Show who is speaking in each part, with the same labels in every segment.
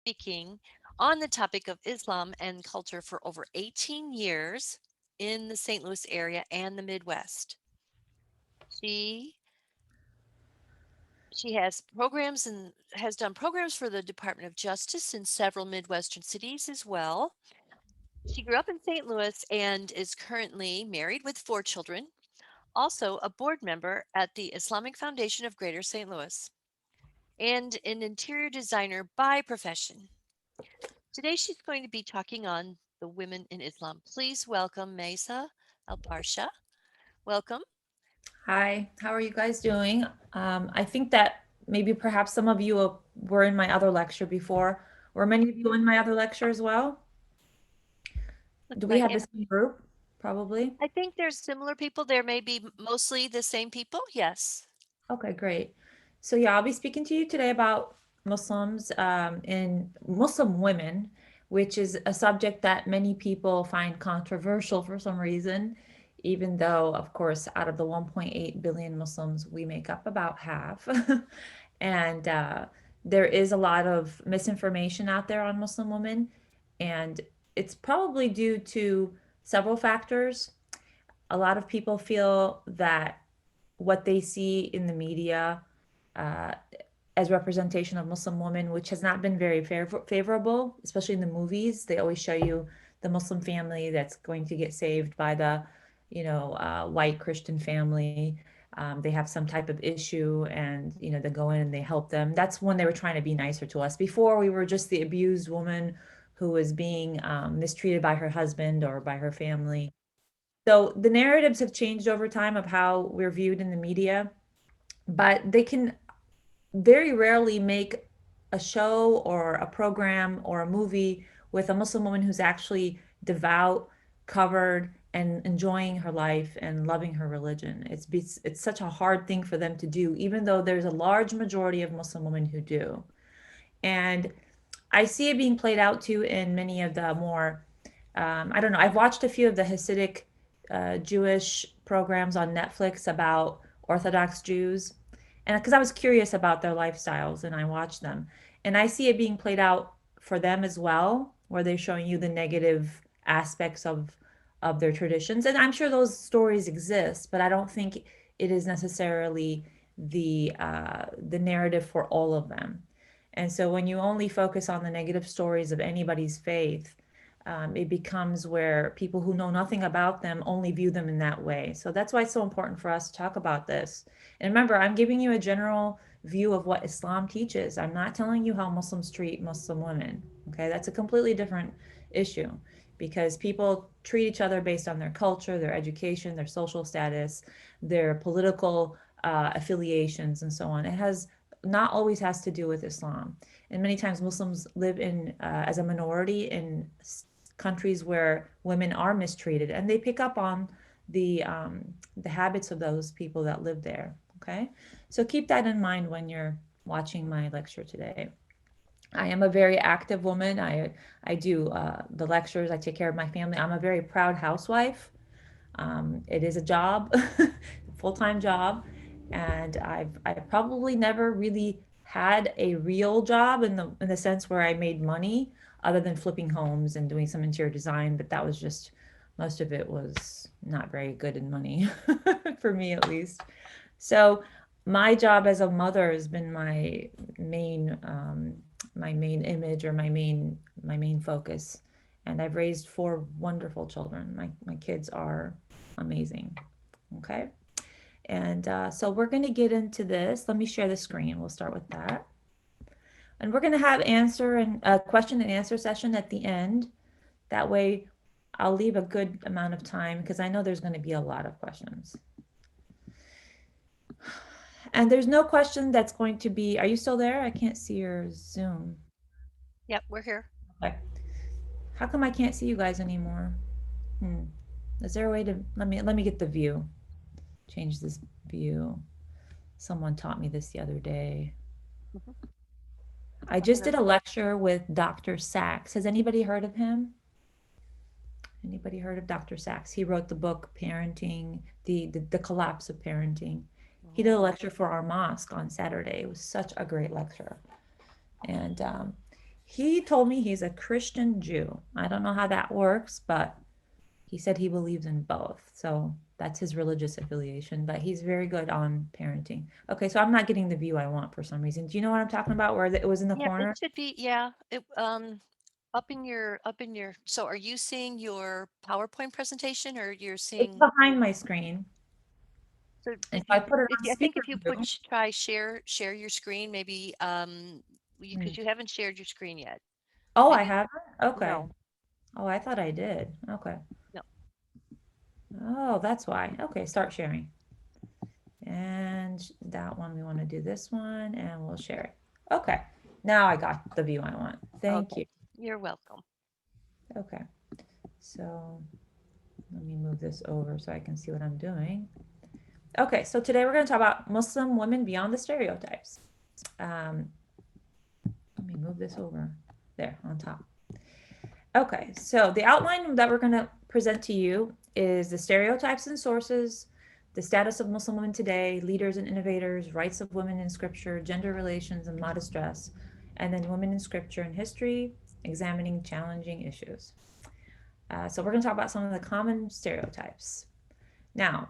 Speaker 1: speaking on the topic of Islam and culture for over 18 years in the St. Louis area and the Midwest. She she has programs and has done programs for the Department of Justice in several Midwestern cities as well. She grew up in St. Louis and is currently married with 4 children, also a board member at the Islamic Foundation of Greater St. Louis, and an interior designer by profession. Today she's going to be talking on the women in Islam. Please welcome Maysa Albarcha. Welcome.
Speaker 2: Hi, how are you guys doing? I think that maybe perhaps some of you were in my other lecture before. Were many of you in my other lecture as well?
Speaker 1: Looks
Speaker 2: Do we
Speaker 1: like
Speaker 2: have the
Speaker 1: it.
Speaker 2: same group? Probably.
Speaker 1: I think there's similar people. There may be mostly the same people. Yes.
Speaker 2: Okay, great. So yeah, I'll be speaking to you today about Muslims and Muslim women, which is a subject that many people find controversial for some reason, even though, of course, out of the 1.8 billion Muslims, we make up about half. And there is a lot of misinformation out there on Muslim women, and it's probably due to several factors. A lot of people feel that what they see in the media uh, as representation of Muslim women, which has not been very favorable, especially in the movies. They always show you the Muslim family that's going to get saved by the, white Christian family. They have some type of issue, and they go in and they help them. That's when they were trying to be nicer to us. Before, we were just the abused woman who was being mistreated by her husband or by her family. So the narratives have changed over time of how we're viewed in the media, but they can very rarely make a show or a program or a movie with a Muslim woman who's actually devout, covered, and enjoying her life and loving her religion. It's such a hard thing for them to do, even though there's a large majority of Muslim women who do. And I see it being played out too in many of the more, I don't know, I've watched a few of the Hasidic Jewish programs on Netflix about Orthodox Jews. And because I was curious about their lifestyles and I watched them. And I see it being played out for them as well, where they're showing you the negative aspects of their traditions. And I'm sure those stories exist, but I don't think it is necessarily the narrative for all of them. And so when you only focus on the negative stories of anybody's faith, it becomes where people who know nothing about them only view them in that way. So that's why it's so important for us to talk about this. And remember, I'm giving you a general view of what Islam teaches. I'm not telling you how Muslims treat Muslim women. Okay, that's a completely different issue because people treat each other based on their culture, their education, their social status, their political affiliations, and so on. It has not always has to do with Islam. And many times Muslims live in as a minority in countries where women are mistreated, and they pick up on the habits of those people that live there. Okay, so keep that in mind when you're watching my lecture today. I am a very active woman. I do the lectures. I take care of my family. I'm a very proud housewife. It is a job, full-time job, and I've probably never really had a real job in the sense where I made money other than flipping homes and doing some interior design, but that was just most of it was not very good in money for me at least. So my job as a mother has been my main image or my main focus, and I've raised 4 wonderful children. My kids are amazing. Okay. And so we're going to get into this. Let me share the screen. We'll start with that. And we're going to have answer and question and answer session at the end. That way, I'll leave a good amount of time because I know there's going to be a lot of questions. And there's no question that's going to be, are you still there? I can't see your Zoom.
Speaker 1: Yep, we're here.
Speaker 2: Okay. How come I can't see you guys anymore? Hmm. Is there a way to let me get the view? Change this view. Someone taught me this the other day.
Speaker 1: Mhm.
Speaker 2: I
Speaker 1: I'm
Speaker 2: just
Speaker 1: gonna.
Speaker 2: did a lecture with Dr. Sachs. Has anybody heard of him? Anybody heard of Dr. Sachs? He wrote the book Parenting, the Collapse of Parenting. He did a
Speaker 1: Oh.
Speaker 2: lecture for our mosque on Saturday. It was such a great lecture. And He told me he's a Christian Jew. I don't know how that works, but he said he believes in both. So that's his religious affiliation, but he's very good on parenting. Okay, so I'm not getting the view I want for some reason. Do you know what I'm talking about where it was in the
Speaker 1: Yeah, it
Speaker 2: corner?
Speaker 1: should be, it, up in your, so are you seeing your PowerPoint presentation or you're
Speaker 2: It's
Speaker 1: seeing,
Speaker 2: behind my screen.
Speaker 1: so
Speaker 2: And
Speaker 1: if
Speaker 2: so I
Speaker 1: you,
Speaker 2: put it
Speaker 1: if
Speaker 2: on
Speaker 1: you, I think
Speaker 2: speaker
Speaker 1: if you
Speaker 2: view.
Speaker 1: try share your screen, maybe,
Speaker 2: Hmm.
Speaker 1: because you haven't shared your screen yet.
Speaker 2: Oh, I
Speaker 1: Maybe,
Speaker 2: haven't? Okay.
Speaker 1: no,
Speaker 2: Oh, I thought I did. Okay.
Speaker 1: no.
Speaker 2: Oh, that's why. Okay, start sharing. And that one, we want to do this one and we'll share it. Okay. Now I got the view I want. Thank
Speaker 1: Okay.
Speaker 2: you.
Speaker 1: You're welcome.
Speaker 2: Okay. So let me move this over so I can see what I'm doing. Okay, so today we're going to talk about Muslim women beyond the stereotypes. Um, Let me move this over there on top. Okay, so the outline that we're going to present to you is the stereotypes and sources, the status of Muslim women today, leaders and innovators, rights of women in scripture, gender relations, and modest dress, and then women in scripture and history, examining challenging issues. So we're going to talk about some of the common stereotypes. Now,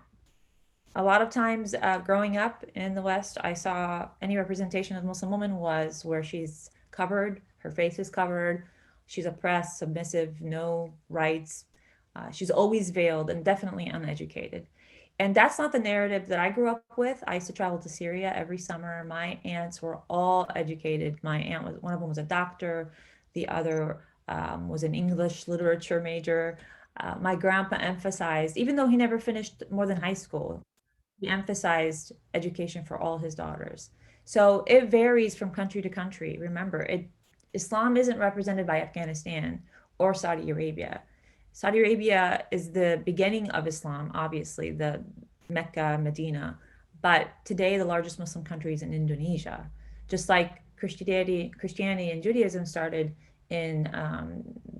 Speaker 2: a lot of times growing up in the West, I saw any representation of Muslim woman was where she's covered, her face is covered, she's oppressed, submissive, no rights. She's always veiled and definitely uneducated. And that's not the narrative that I grew up with. I used to travel to Syria every summer. My aunts were all educated. My aunt was one of them was a doctor, the other was an English literature major. My grandpa emphasized, even though he never finished more than high school, he emphasized education for all his daughters. So it varies from country to country. Remember, Islam isn't represented by Afghanistan or Saudi Arabia. Saudi Arabia is the beginning of Islam, obviously, the Mecca, Medina. But today, the largest Muslim country is in Indonesia. Just like Christianity and Judaism started in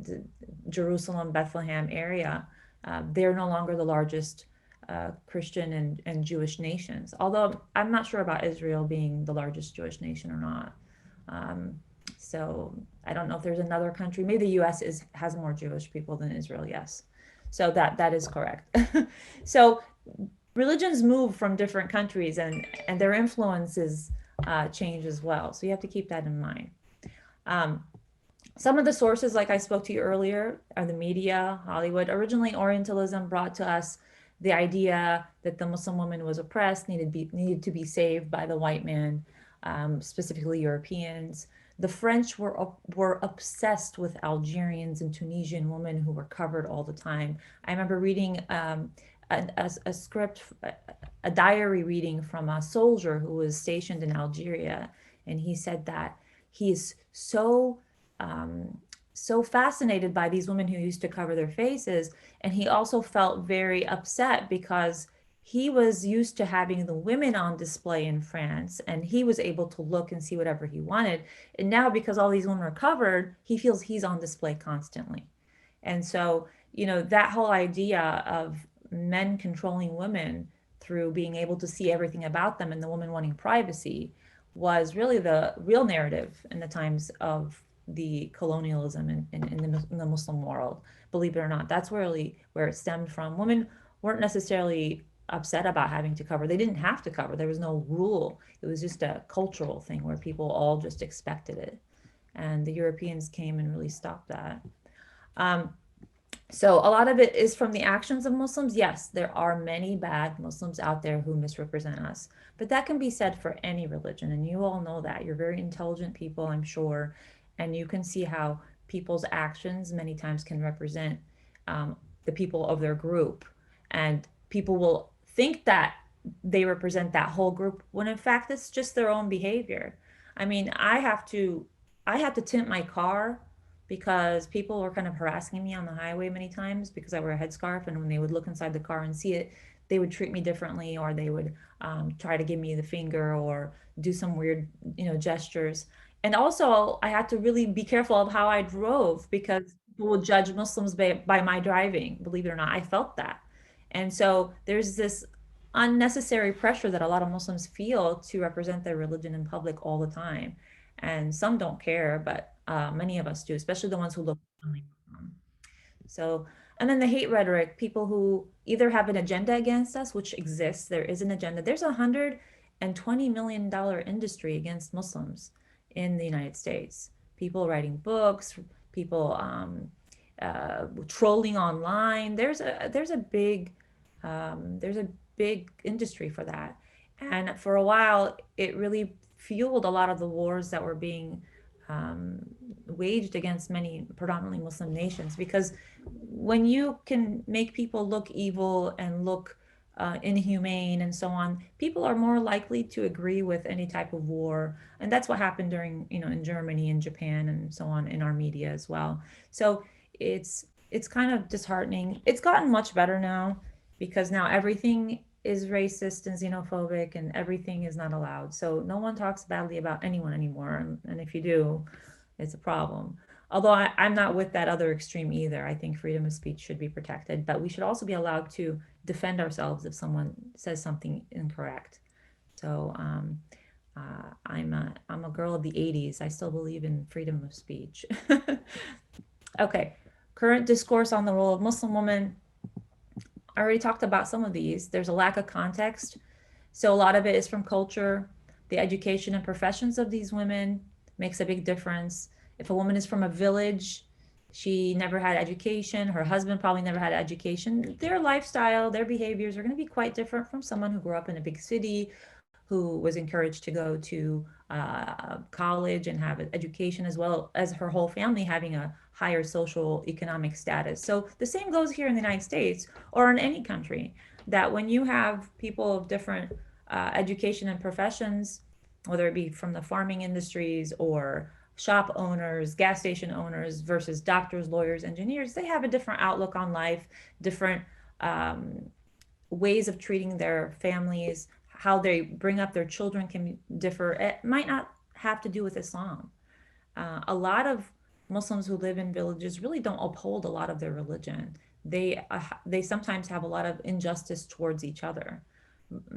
Speaker 2: the Jerusalem, Bethlehem area, they're no longer the largest Christian and Jewish nations. Although I'm not sure about Israel being the largest Jewish nation or not. Um, so I don't know if there's another country. Maybe the U.S. has more Jewish people than Israel. Yes, so that is correct. So religions move from different countries and their influences change as well. So you have to keep that in mind. Um, some of the sources, like I spoke to you earlier, are the media, Hollywood. Originally, Orientalism brought to us the idea that the Muslim woman was oppressed, needed to be saved by the white man, specifically Europeans. The French were obsessed with Algerians and Tunisian women who were covered all the time. I remember reading a script, a diary reading from a soldier who was stationed in Algeria, and he said that he is um, so fascinated by these women who used to cover their faces. And he also felt very upset because he was used to having the women on display in France and he was able to look and see whatever he wanted. And now, because all these women are covered, he feels he's on display constantly. And so, that whole idea of men controlling women through being able to see everything about them and the woman wanting privacy was really the real narrative in the times of the colonialism in the Muslim world. Believe it or not, that's really where it stemmed from. Women weren't necessarily upset about having to cover. They didn't have to cover. There was no rule. It was just a cultural thing where people all just expected it. And the Europeans came and really stopped that. Um, so a lot of it is from the actions of Muslims. Yes, there are many bad Muslims out there who misrepresent us, but that can be said for any religion, and you all know that. You're very intelligent people, I'm sure, and you can see how people's actions many times can represent the people of their group, and people will think that they represent that whole group when in fact it's just their own behavior. I mean, I have to tint my car because people were kind of harassing me on the highway many times because I wear a headscarf. And when they would look inside the car and see it, they would treat me differently or they would try to give me the finger or do some weird, gestures. And also, I had to really be careful of how I drove because people would judge Muslims by my driving. Believe it or not, I felt that. And so there's this unnecessary pressure that a lot of Muslims feel to represent their religion in public all the time. And some don't care, but Many of us do, especially the ones who look like so, and then the hate rhetoric, people who either have an agenda against us, which exists, there is an agenda. There's $120 million industry against Muslims in the United States. People writing books, people trolling online. There's a big industry for that, and for a while, it really fueled a lot of the wars that were being um, waged against many predominantly Muslim nations because when you can make people look evil and look inhumane and so on, people are more likely to agree with any type of war, and that's what happened during in Germany and Japan and so on in our media as well. So it's kind of disheartening. It's gotten much better now because now everything is racist and xenophobic and everything is not allowed. So no one talks badly about anyone anymore, and if you do, it's a problem. Although I'm not with that other extreme either. I think freedom of speech should be protected, but we should also be allowed to defend ourselves if someone says something incorrect. So I'm a girl of the '80s. I still believe in freedom of speech. Okay, current discourse on the role of Muslim women. I already talked about some of these. There's a lack of context. So a lot of it is from culture. The education and professions of these women makes a big difference. If a woman is from a village, she never had education, her husband probably never had education, their lifestyle, their behaviors are going to be quite different from someone who grew up in a big city, who was encouraged to go to college and have an education, as well as her whole family having a higher social economic status. So the same goes here in the United States or in any country, that when you have people of different education and professions, whether it be from the farming industries or shop owners, gas station owners versus doctors, lawyers, engineers, they have a different outlook on life, different um, ways of treating their families, how they bring up their children can differ. It might not have to do with Islam. A lot of Muslims who live in villages really don't uphold a lot of their religion. They sometimes have a lot of injustice towards each other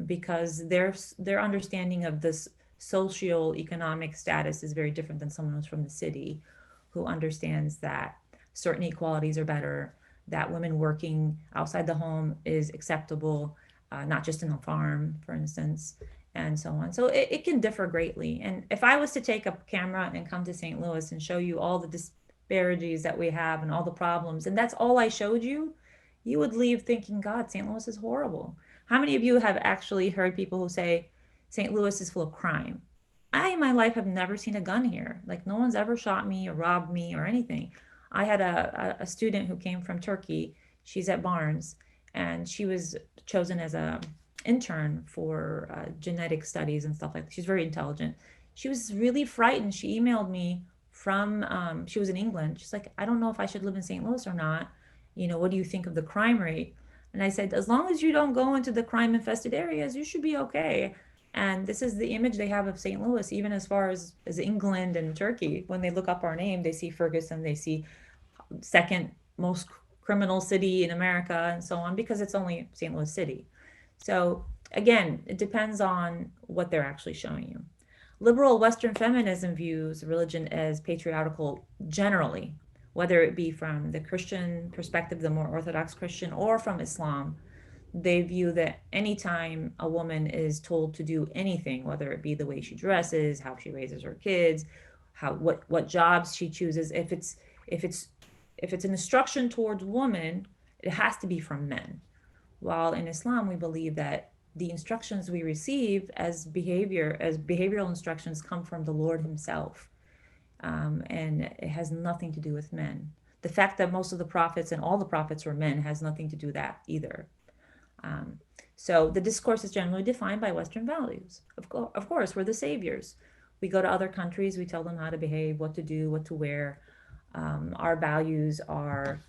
Speaker 2: because their understanding of this social economic status is very different than someone who's from the city who understands that certain equalities are better, that women working outside the home is acceptable, not just in a farm, for instance, and so on. So it can differ greatly. And if I was to take a camera and come to St. Louis and show you all the disparities that we have and all the problems, and that's all I showed you, you would leave thinking, God, St. Louis is horrible. How many of you have actually heard people who say St. Louis is full of crime? I, in my life, have never seen a gun here. Like, no one's ever shot me or robbed me or anything. I had a student who came from Turkey. She's at Barnes, and she was chosen as a intern for genetic studies and stuff like that. She's very intelligent. She was really frightened. She emailed me from, she was in England. She's like, I don't know if I should live in St. Louis or not. What do you think of the crime rate? And I said, as long as you don't go into the crime infested areas, you should be okay. And this is the image they have of St. Louis, even as far as England and Turkey. When they look up our name, they see Ferguson, they see second most criminal city in America, and so on, because it's only St. Louis City. So again, it depends on what they're actually showing you. Liberal Western feminism views religion as patriarchal generally, whether it be from the Christian perspective, the more Orthodox Christian, or from Islam. They view that anytime a woman is told to do anything, whether it be the way she dresses, how she raises her kids, what jobs she chooses, if it's if it's an instruction towards women, it has to be from men. While in Islam, we believe that the instructions we receive as behavioral instructions come from the Lord Himself, and it has nothing to do with men. The fact that most of the prophets and all the prophets were men has nothing to do with that either. Um, so the discourse is generally defined by Western values. Of course, we're the saviors. We go to other countries, we tell them how to behave, what to do, what to wear. Our values are,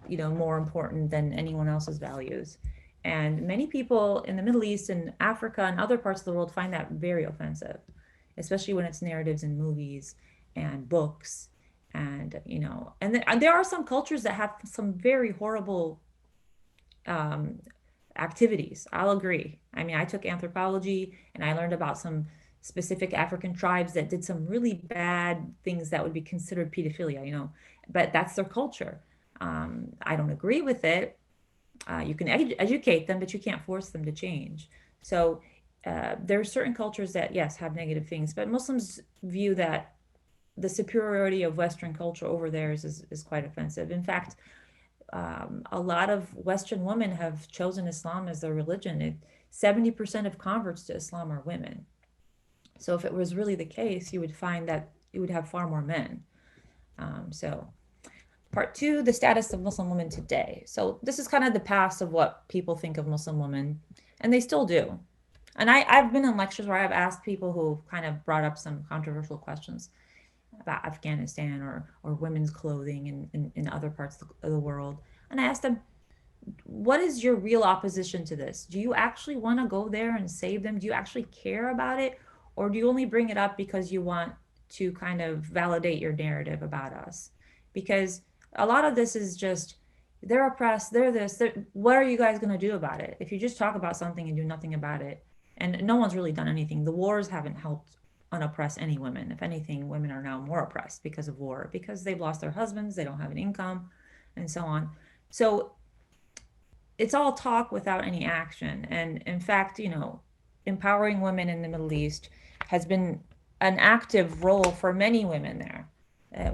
Speaker 2: more important than anyone else's values. And many people in the Middle East and Africa and other parts of the world find that very offensive, especially when it's narratives in movies and books. And, and there are some cultures that have some very horrible um, activities. I'll agree. I mean, I took anthropology and I learned about some specific African tribes that did some really bad things that would be considered pedophilia, but that's their culture. I don't agree with it. You can educate them, but you can't force them to change. So there are certain cultures that, yes, have negative things, but Muslims view that the superiority of Western culture over theirs is quite offensive. In fact, a lot of Western women have chosen Islam as their religion. 70% of converts to Islam are women. So if it was really the case, you would find that you would have far more men. So part two, the status of Muslim women today. So this is kind of the past of what people think of Muslim women, and they still do. And I've been in lectures where I've asked people who kind of brought up some controversial questions about Afghanistan or women's clothing in other parts of the world. And I asked them, what is your real opposition to this? Do you actually want to go there and save them? Do you actually care about it? Or do you only bring it up because you want to kind of validate your narrative about us? Because a lot of this is just they're oppressed, they're this, what are you guys going to do about it? If you just talk about something and do nothing about it, and no one's really done anything, the wars haven't helped unoppress any women. If anything, women are now more oppressed because of war, because they've lost their husbands, they don't have an income, and so on. So it's all talk without any action. And in fact, empowering women in the Middle East has been an active role for many women there.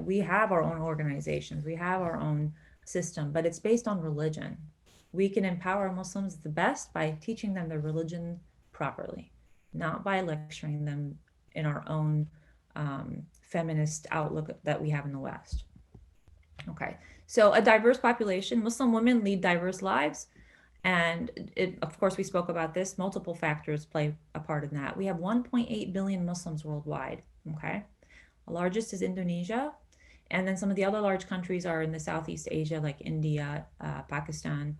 Speaker 2: We have our own organizations, we have our own system, but it's based on religion. We can empower Muslims the best by teaching them their religion properly, not by lecturing them in our own feminist outlook that we have in the West. Okay, so a diverse population, Muslim women lead diverse lives. And of course, we spoke about this. Multiple factors play a part in that. We have 1.8 billion Muslims worldwide. Okay. The largest is Indonesia. And then some of the other large countries are in the Southeast Asia, like India, Pakistan.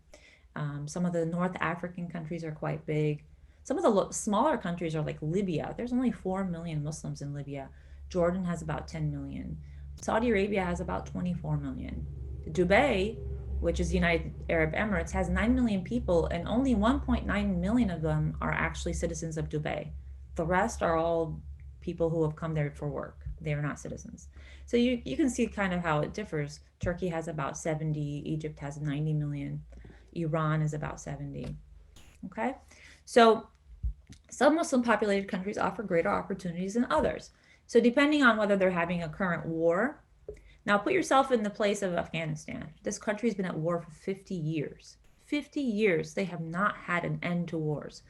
Speaker 2: Some of the North African countries are quite big. Some of the smaller countries are like Libya. There's only 4 million Muslims in Libya. Jordan has about 10 million. Saudi Arabia has about 24 million. Dubai, which is the United Arab Emirates, has 9 million people, and only 1.9 million of them are actually citizens of Dubai. The rest are all people who have come there for work. They are not citizens. So you can see kind of how it differs. Turkey has about 70, Egypt has 90 million, Iran is about 70. Okay? So some Muslim populated countries offer greater opportunities than others. So depending on whether they're having a current war, now put yourself in the place of Afghanistan. This country's been at war for 50 years. 50 years they have not had an end to wars,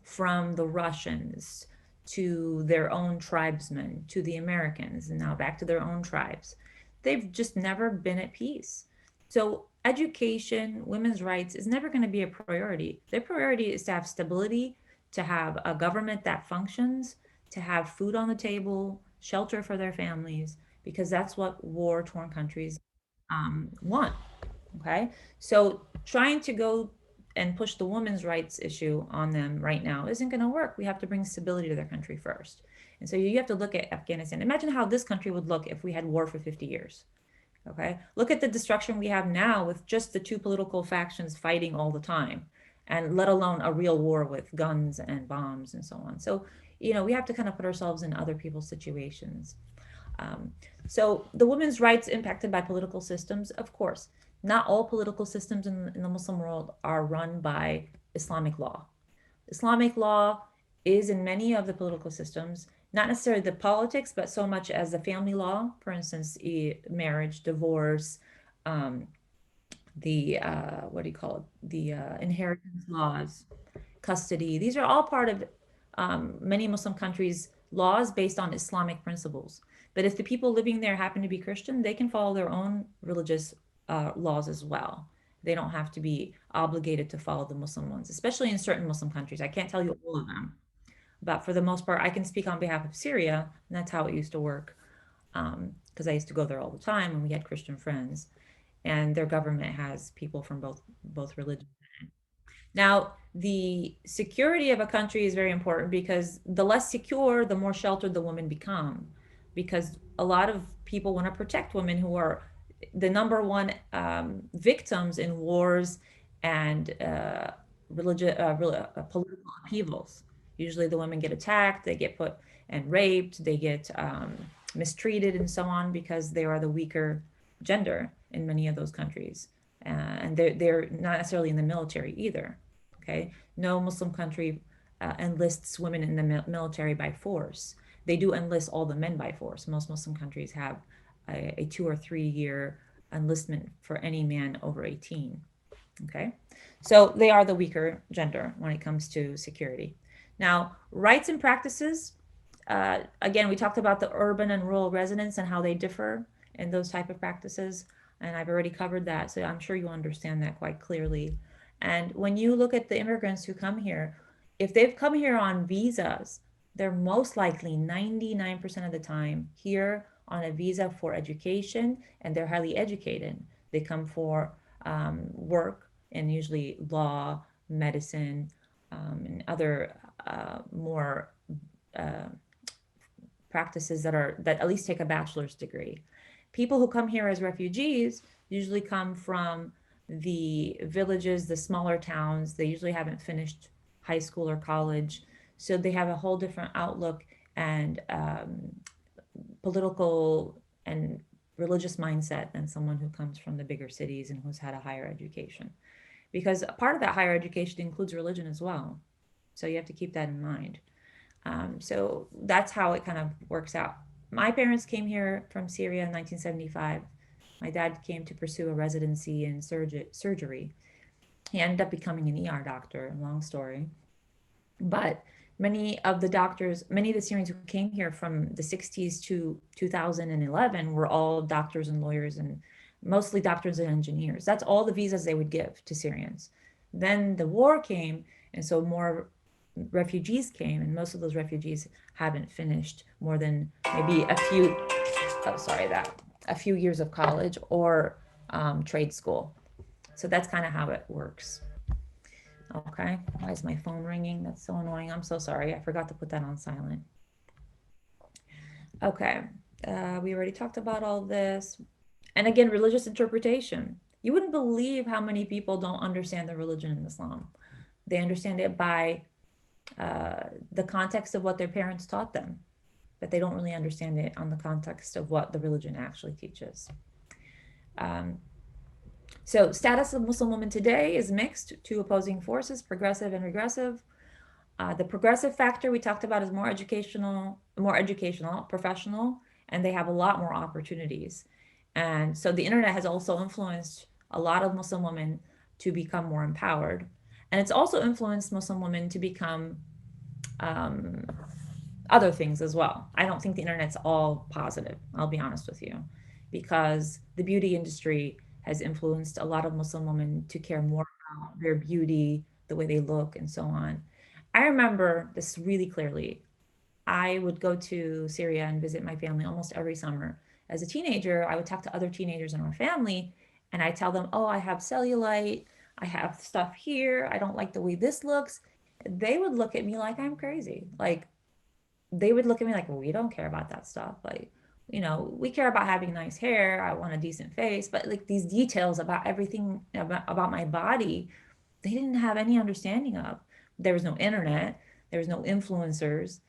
Speaker 2: from the Russians to their own tribesmen to the Americans and now back to their own tribes. They've just never been at peace. So education, women's rights is never going to be a priority. Their priority is to have stability, to have a government that functions, to have food on the table, shelter for their families, because that's what war torn countries want. Okay. So trying to go and push the women's rights issue on them right now isn't going to work. We have to bring stability to their country first. And so you have to look at Afghanistan. Imagine how this country would look if we had war for 50 years. Okay. Look at the destruction we have now with just the two political factions fighting all the time, and let alone a real war with guns and bombs and so on. So, we have to kind of put ourselves in other people's situations. Um, so the women's rights impacted by political systems, of course. Not all political systems in the Muslim world are run by Islamic law. Islamic law is in many of the political systems, not necessarily the politics, but so much as the family law, for instance, marriage, divorce, um, the what do you call it? The inheritance laws, custody. These are all part of many Muslim countries' laws based on Islamic principles. But if the people living there happen to be Christian, they can follow their own religious laws as well. They don't have to be obligated to follow the Muslim ones, especially in certain Muslim countries. I can't tell you all of them, but for the most part, I can speak on behalf of Syria, and that's how it used to work. Because I used to go there all the time, and we had Christian friends, and their government has people from both religions. Now, the security of a country is very important, because the less secure, the more sheltered the women become. Because a lot of people want to protect women who are the number one victims in wars and political upheavals. Usually the women get attacked, they get put and raped. They get mistreated and so on because they are the weaker gender in many of those countries. And they're not necessarily in the military either. Okay, no Muslim country enlists women in the military by force. They do enlist all the men by force. Most Muslim countries have a 2 or 3 year enlistment for any man over 18. Okay, so they are the weaker gender when it comes to security. Now, rights and practices. Again, we talked about the urban and rural residents and how they differ in those type of practices, and I've already covered that, so I'm sure you understand that quite clearly. And when you look at the immigrants who come here, if they've come here on visas, they're most likely 99% of the time here on a visa for education, and they're highly educated. They come for work and usually law, medicine, and other more uh, practices that at least take a bachelor's degree. People who come here as refugees usually come from the villages, the smaller towns. They usually haven't finished high school or college, so they have a whole different outlook and political and religious mindset than someone who comes from the bigger cities and who's had a higher education. Because a part of that higher education includes religion as well. So you have to keep that in mind. So that's how it kind of works out. My parents came here from Syria in 1975. My dad came to pursue a residency in surgery. He ended up becoming an ER doctor, long story. But many of the Syrians who came here from the 60s to 2011 were all doctors and lawyers and mostly doctors and engineers. That's all the visas they would give to Syrians. Then the war came, and so more refugees came, and most of those refugees haven't finished more than maybe a few years of college or trade school. So that's kind of how it works. Okay, why is my phone ringing? That's so annoying. I'm so sorry. I forgot to put that on silent. Okay, we already talked about all this. And again, religious interpretation. You wouldn't believe how many people don't understand the religion in Islam. They understand it by the context of what their parents taught them, but they don't really understand it on the context of what the religion actually teaches. Um, so, status of Muslim women today is mixed, two opposing forces, progressive and regressive. The progressive factor we talked about is more educational, professional, and they have a lot more opportunities. And so the internet has also influenced a lot of Muslim women to become more empowered. And it's also influenced Muslim women to become um, other things as well. I don't think the internet's all positive, I'll be honest with you, because the beauty industry has influenced a lot of Muslim women to care more about their beauty, the way they look, and so on. I remember this really clearly. I would go to Syria and visit my family almost every summer. As a teenager, I would talk to other teenagers in our family and I tell them, oh, I have cellulite, I have stuff here, I don't like the way this looks. They would look at me like I'm crazy. Like, they would look at me like, well, we don't care about that stuff. Like, we care about having nice hair. I want a decent face. But like these details about everything about my body, they didn't have any understanding of. There was no internet, there was no influencers.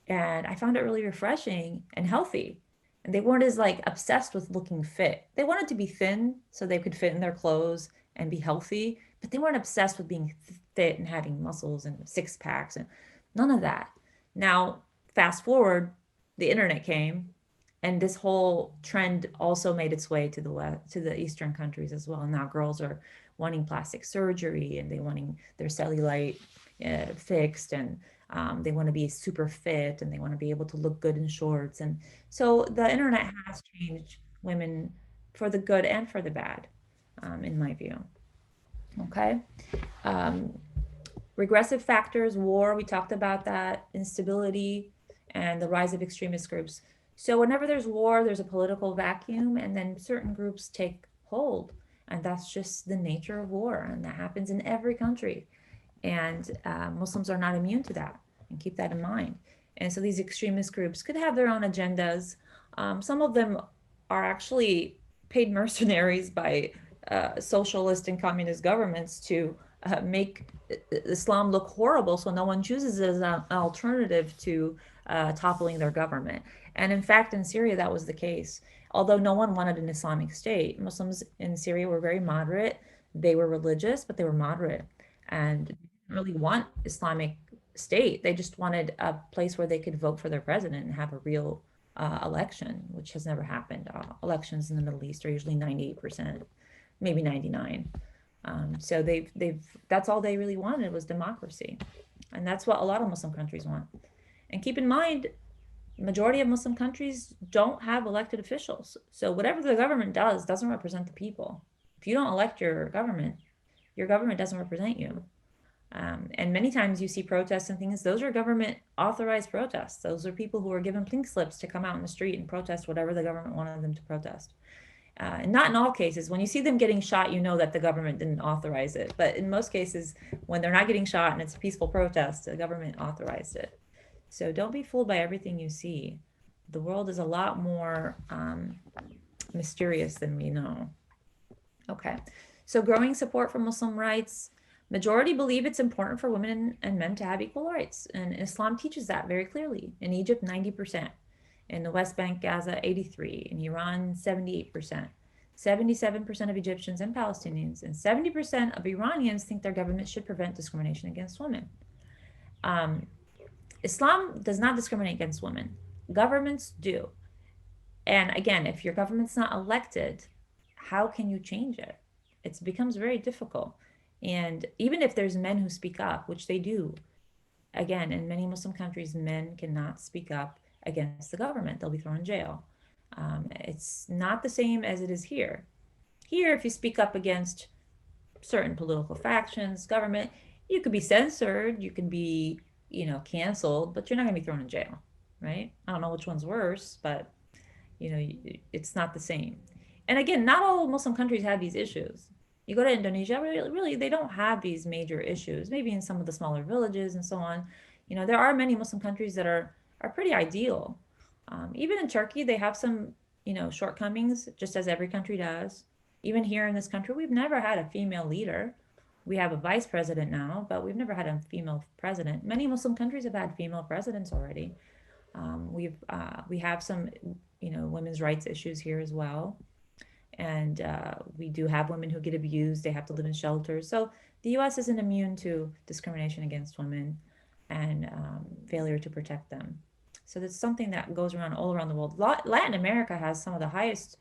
Speaker 2: And I found it really refreshing and healthy. And they weren't as like obsessed with looking fit. They wanted to be thin so they could fit in their clothes and be healthy, but they weren't obsessed with being fit and having muscles and six packs and none of that. Now, fast forward, the internet came, and this whole trend also made its way to the to the Eastern countries as well. Now girls are wanting plastic surgery and they wanting their cellulite fixed, and they want to be super fit and they want to be able to look good in shorts. And so the internet has changed women for the good and for the bad, in my view. Okay. Um, Regressive factors, war, we talked about that, instability, and the rise of extremist groups. So, whenever there's war, there's a political vacuum, and then certain groups take hold. And that's just the nature of war, and that happens in every country. And Muslims are not immune to that, and keep that in mind. And so, these extremist groups could have their own agendas. Some of them are actually paid mercenaries by socialist and communist governments to make Islam look horrible, so no one chooses it as an alternative to toppling their government. And in fact, in Syria, that was the case. Although no one wanted an Islamic state, Muslims in Syria were very moderate. They were religious, but they were moderate and didn't really want Islamic state. They just wanted a place where they could vote for their president and have a real election, which has never happened. Elections in the Middle East are usually 98%, maybe 99. So they've that's all they really wanted was democracy, and that's what a lot of Muslim countries want. And keep in mind, majority of Muslim countries don't have elected officials. So whatever the government does doesn't represent the people. If you don't elect your government doesn't represent you. And many times you see protests and things, those are government authorized protests. Those are people who are given pink slips to come out in the street and protest whatever the government wanted them to protest. And not in all cases. When you see them getting shot, you know that the government didn't authorize it. But in most cases, when they're not getting shot and it's a peaceful protest, the government authorized it. So don't be fooled by everything you see. The world is a lot more mysterious than we know. Okay. So growing support for Muslim rights. Majority believe it's important for women and men to have equal rights. And Islam teaches that very clearly. In Egypt, 90%. In the West Bank, Gaza, 83%. In Iran, 78%. 77% of Egyptians and Palestinians and 70% of Iranians think their government should prevent discrimination against women. Um, Islam does not discriminate against women. Governments do. And again, if your government's not elected, how can you change it? It becomes very difficult. And even if there's men who speak up, which they do, again, in many Muslim countries, men cannot speak up against the government. They'll be thrown in jail. It's not the same as it is here. Here, if you speak up against certain political factions, government, you could be censored, you can be, canceled, but you're not going to be thrown in jail, right? I don't know which one's worse, but it's not the same. And again, not all Muslim countries have these issues. You go to Indonesia, really, they don't have these major issues. Maybe in some of the smaller villages and so on. There are many Muslim countries that are pretty ideal. Even in Turkey, they have some, shortcomings, just as every country does. Even here in this country, we've never had a female leader. We have a vice president now, but we've never had a female president. Many Muslim countries have had female presidents already. We have some, women's rights issues here as well, and we do have women who get abused. They have to live in shelters. So the U.S. isn't immune to discrimination against women and failure to protect them. So that's something that goes around all around the world. Latin America has some of the highest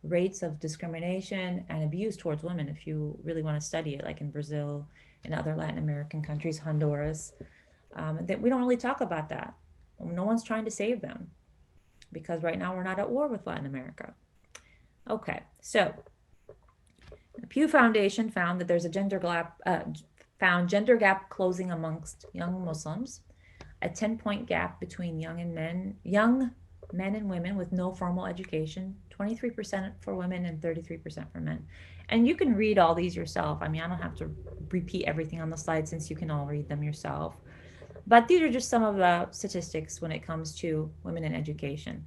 Speaker 2: rates of discrimination and abuse towards women if you really want to study it, like in Brazil and other Latin American countries, Honduras. That we don't really talk about that. No one's trying to save them because right now we're not at war with Latin America. Okay, so the Pew Foundation found that there's a gender gap closing amongst young Muslims, a 10-point gap between young men and women with no formal education, 23% for women and 33% for men. And you can read all these yourself. I mean, I don't have to repeat everything on the slide since you can all read them yourself. But these are just some of the statistics when it comes to women in education.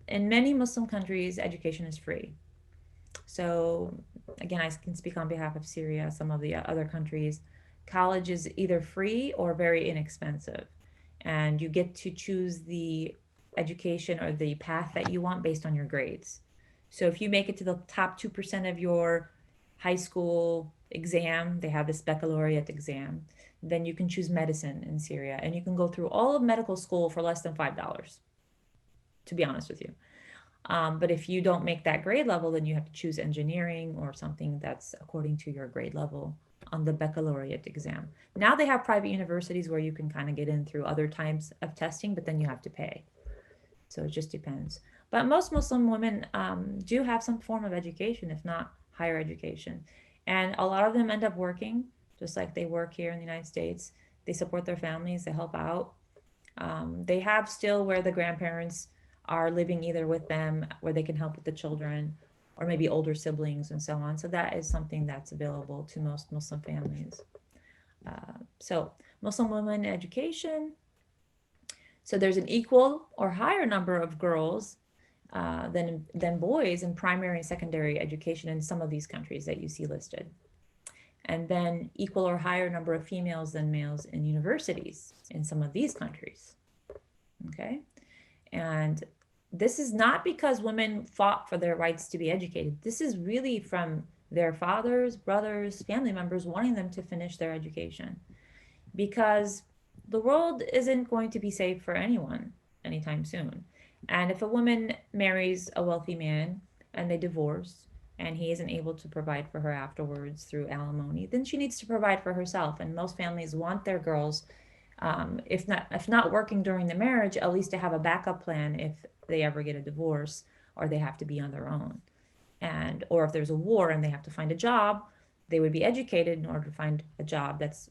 Speaker 2: In many Muslim countries, education is free. So, again, I can speak on behalf of Syria, some of the other countries. College is either free or very inexpensive. And you get to choose the education or the path that you want based on your grades. So, if you make it to the top 2% of your high school exam, they have this baccalaureate exam, then you can choose medicine in Syria. And you can go through all of medical school for less than $5, to be honest with you. But if you don't make that grade level, then you have to choose engineering or something that's according to your grade level on the baccalaureate exam. Now they have private universities where you can kind of get in through other types of testing, but then you have to pay. So it just depends. But most Muslim women do have some form of education, if not higher education. And a lot of them end up working, just like they work here in the United States. They support their families, they help out. They have still where the grandparents are living either with them where they can help with the children or maybe older siblings and so on. So that is something that's available to most Muslim families. So Muslim women education. So there's an equal or higher number of girls than boys in primary and secondary education in some of these countries that you see listed. And then equal or higher number of females than males in universities in some of these countries. Okay. And this is not because women fought for their rights to be educated. This is really from their fathers, brothers, family members wanting them to finish their education because the world isn't going to be safe for anyone anytime soon. And if a woman marries a wealthy man and they divorce and he isn't able to provide for her afterwards through alimony, then she needs to provide for herself. And most families want their girls, if not working during the marriage, at least to have a backup plan if they ever get a divorce or they have to be on their own. And or if there's a war and they have to find a job, they would be educated in order to find a job that's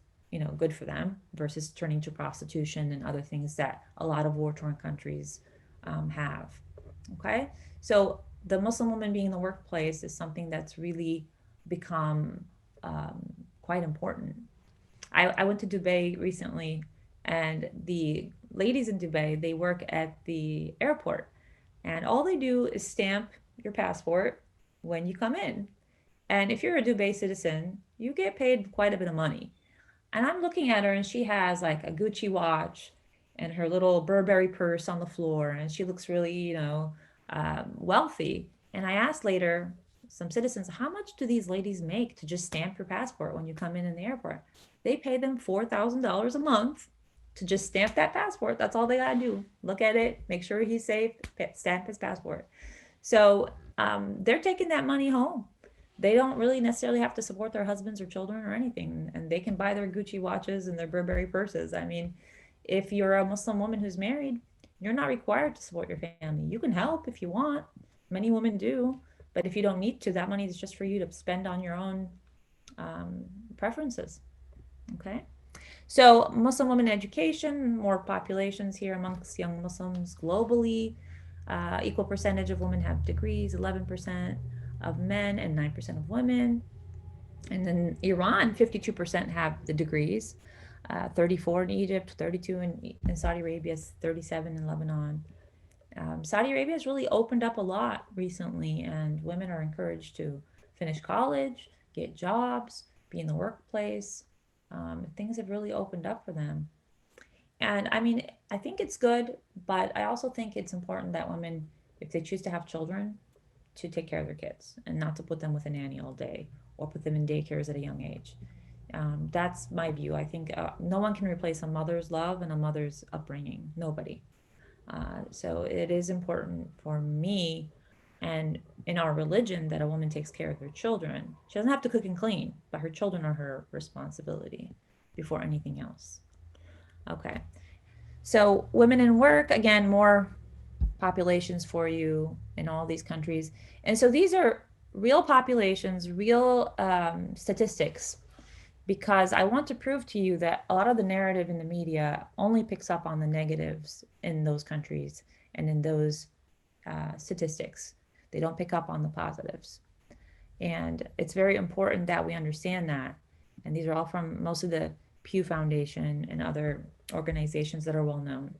Speaker 2: good for them versus turning to prostitution and other things that a lot of war-torn countries have. Okay, so the Muslim woman being in the workplace is something that's really become um, quite important. I went to Dubai recently, and the ladies in Dubai, they work at the airport, and all they do is stamp your passport when you come in. And if you're a Dubai citizen, you get paid quite a bit of money. And I'm looking at her, and she has like a Gucci watch and her little Burberry purse on the floor, and she looks really, wealthy. And I asked later some citizens, how much do these ladies make to just stamp your passport when you come in the airport? They pay them $4,000 a month to just stamp that passport. That's all they gotta do. Look at it, make sure he's safe, stamp his passport. So they're taking that money home. They don't really necessarily have to support their husbands or children or anything, and they can buy their Gucci watches and their Burberry purses. I mean, if you're a Muslim woman who's married, you're not required to support your family. You can help if you want. Many women do, but if you don't need to, that money is just for you to spend on your own um, preferences. Okay. So, Muslim women education, more populations here amongst young Muslims globally. Equal percentage of women have degrees, 11% of men and 9% of women. And then Iran, 52% have the degrees, 34 in Egypt, 32 in Saudi Arabia, 37 in Lebanon. Saudi Arabia has really opened up a lot recently, and women are encouraged to finish college, get jobs, be in the workplace. Things have really opened up for them. And I mean, I think it's good, but I also think it's important that women, if they choose to have children, to take care of their kids and not to put them with a nanny all day or put them in daycares at a young age. That's my view. I think no one can replace a mother's love and a mother's upbringing. Nobody. So it is important for me and in our religion that a woman takes care of her children. She doesn't have to cook and clean, but her children are her responsibility before anything else. Okay. So women in work, again, more populations for you in all these countries. And so these are real populations, real statistics, because I want to prove to you that a lot of the narrative in the media only picks up on the negatives in those countries and in those statistics. They don't pick up on the positives. And it's very important that we understand that. And these are all from most of the Pew Foundation and other organizations that are well known.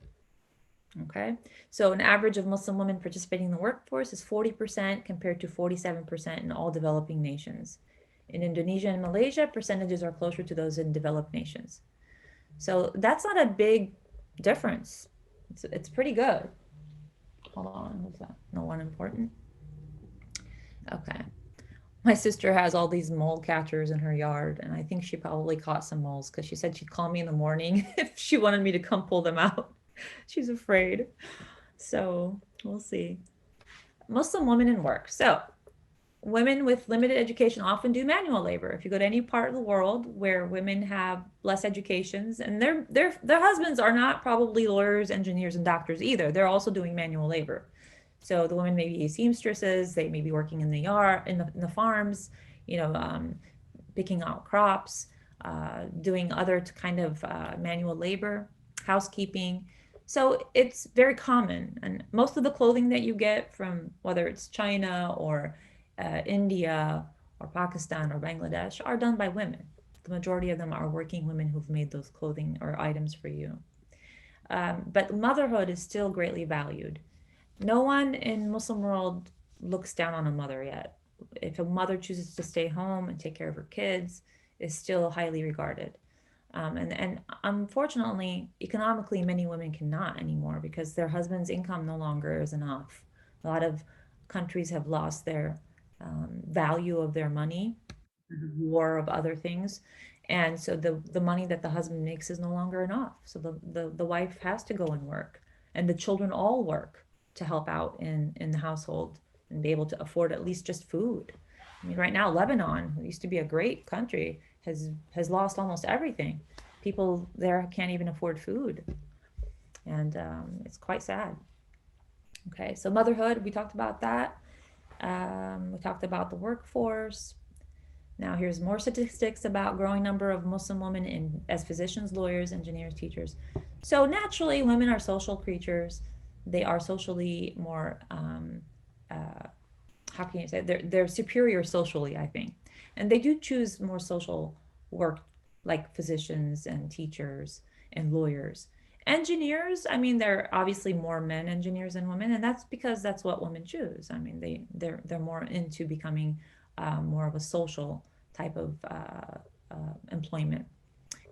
Speaker 2: Okay, so an average of Muslim women participating in the workforce is 40% compared to 47% in all developing nations. In Indonesia and Malaysia, percentages are closer to those in developed nations. So that's not a big difference. It's pretty good. Hold on, what's that? No one important? Okay. My sister has all these mole catchers in her yard, and I think she probably caught some moles because she said she'd call me in the morning if she wanted me to come pull them out. She's afraid. So we'll see. Muslim women in work. So women with limited education often do manual labor. If you go to any part of the world where women have less educations, and their husbands are not probably lawyers, engineers, and doctors either. They're also doing manual labor. So the women may be seamstresses. They may be working in the yard, in the farms, you know, picking out crops, doing other kind of manual labor, housekeeping. So it's very common. And most of the clothing that you get from whether it's China or India or Pakistan or Bangladesh are done by women. The majority of them are working women who've made those clothing or items for you. But motherhood is still greatly valued. No one in Muslim world looks down on a mother yet. If a mother chooses to stay home and take care of her kids, is still highly regarded. And unfortunately, economically, many women cannot anymore because their husband's income no longer is enough. A lot of countries have lost their value of their money, war of other things. And so the money that the husband makes is no longer enough. So the wife has to go and work, and the children all work to help out in the household and be able to afford at least just food. I mean, right now, Lebanon, who used to be a great country, has lost almost everything. People there can't even afford food, and it's quite sad. Okay, so motherhood, we talked about that. We talked about the workforce. Now, here's more statistics about growing number of Muslim women as physicians, lawyers, engineers, teachers. So naturally, women are social creatures. They are socially more uh, how can you say, they're superior socially, I think, and they do choose more social work, like physicians and teachers and lawyers. Engineers, I mean, there are obviously more men engineers than women, and that's because that's what women choose. I mean, they're more into becoming more of a social type of employment.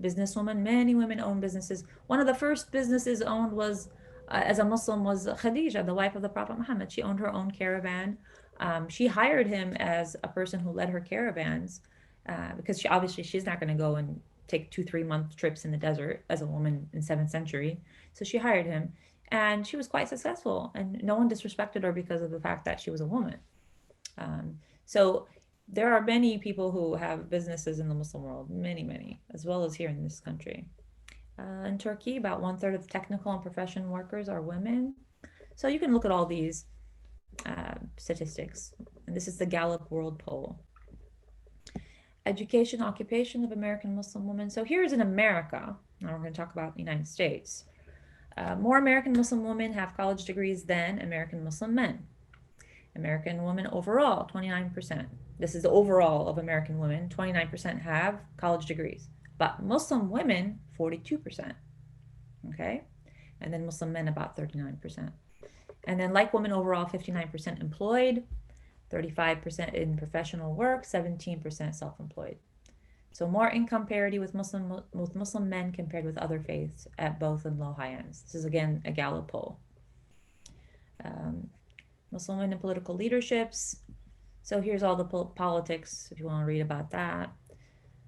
Speaker 2: Businesswoman, many women own businesses. One of the first businesses owned was, as a Muslim, was Khadija, the wife of the Prophet Muhammad. She owned her own caravan. She hired him as a person who led her caravans, because obviously she's not going to go and take 2 3 month trips in the desert as a woman in 7th century. So she hired him, and she was quite successful. And no one disrespected her because of the fact that she was a woman. So there are many people who have businesses in the Muslim world, many, many, as well as here in this country. In Turkey, about 1/3 of technical and profession workers are women. So you can look at all these statistics. And this is the Gallup World Poll. Education, occupation of American Muslim women. So here's in America. Now we're going to talk about the United States. More American Muslim women have college degrees than American Muslim men. American women overall, 29%. This is the overall of American women. 29% have college degrees, but Muslim women, 42%. Okay. And then Muslim men, about 39%. And then, like women overall, 59% employed, 35% in professional work, 17% self employed. So, more income parity with Muslim men compared with other faiths at both and low high ends. This is again a Gallup poll. Um, Muslim women in political leaderships. So here's all the politics if you want to read about that.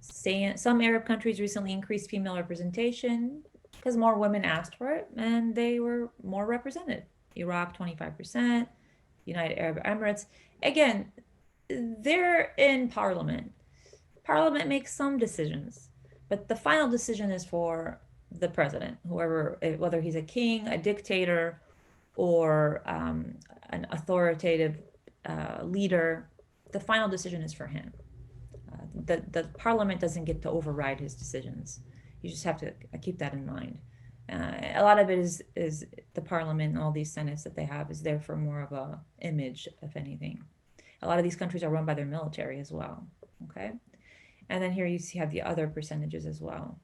Speaker 2: Some Arab countries recently increased female representation because more women asked for it and they were more represented. Iraq, 25%, United Arab Emirates. Again, they're in parliament. Parliament makes some decisions, but the final decision is for the president, whoever, whether he's a king, a dictator, or an authoritative leader. The final decision is for him. The parliament doesn't get to override his decisions. You just have to keep that in mind. A lot of it is the parliament and all these senates that they have is there for more of a image, if anything. A lot of these countries are run by their military as well. Okay, and then here you see have the other percentages as well.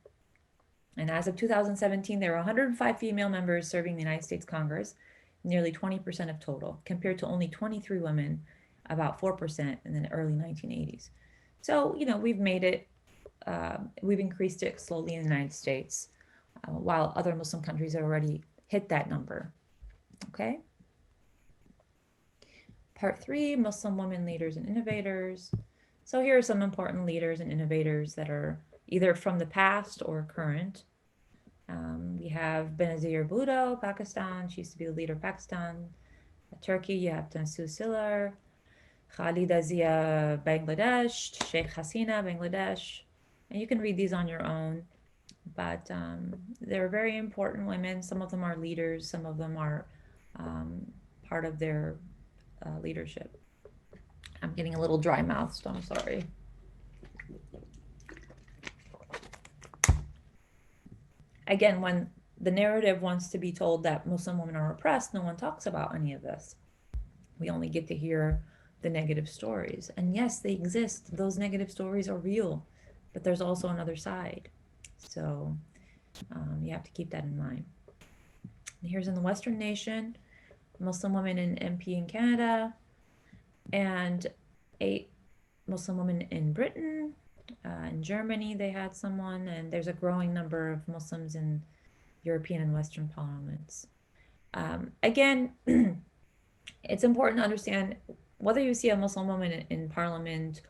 Speaker 2: And as of 2017, there were 105 female members serving the United States Congress, nearly 20% of total, compared to only 23 women, about 4% in the early 1980s. So, we've made it, we've increased it slowly in the United States, while other Muslim countries have already hit that number. Okay? Part 3, Muslim women leaders and innovators. So here are some important leaders and innovators that are either from the past or current. We have Benazir Bhutto, Pakistan. She used to be the leader of Pakistan. Turkey, you have Tansu Çiller, Khalida Zia, Bangladesh, Sheikh Hasina, Bangladesh. And you can read these on your own. But they're very important women. Some of them are leaders, some of them are part of their leadership. I'm getting a little dry mouth, so I'm sorry. Again, when the narrative wants to be told that Muslim women are oppressed, no one talks about any of this. We only get to hear the negative stories. And yes, they exist. Those negative stories are real, but there's also another side. So you have to keep that in mind. And here's in the Western nation, Muslim women in MP in Canada, and 8 Muslim women in Britain, In Germany, they had someone, and there's a growing number of Muslims in European and Western parliaments. Again, it's important to understand whether you see a Muslim woman in parliament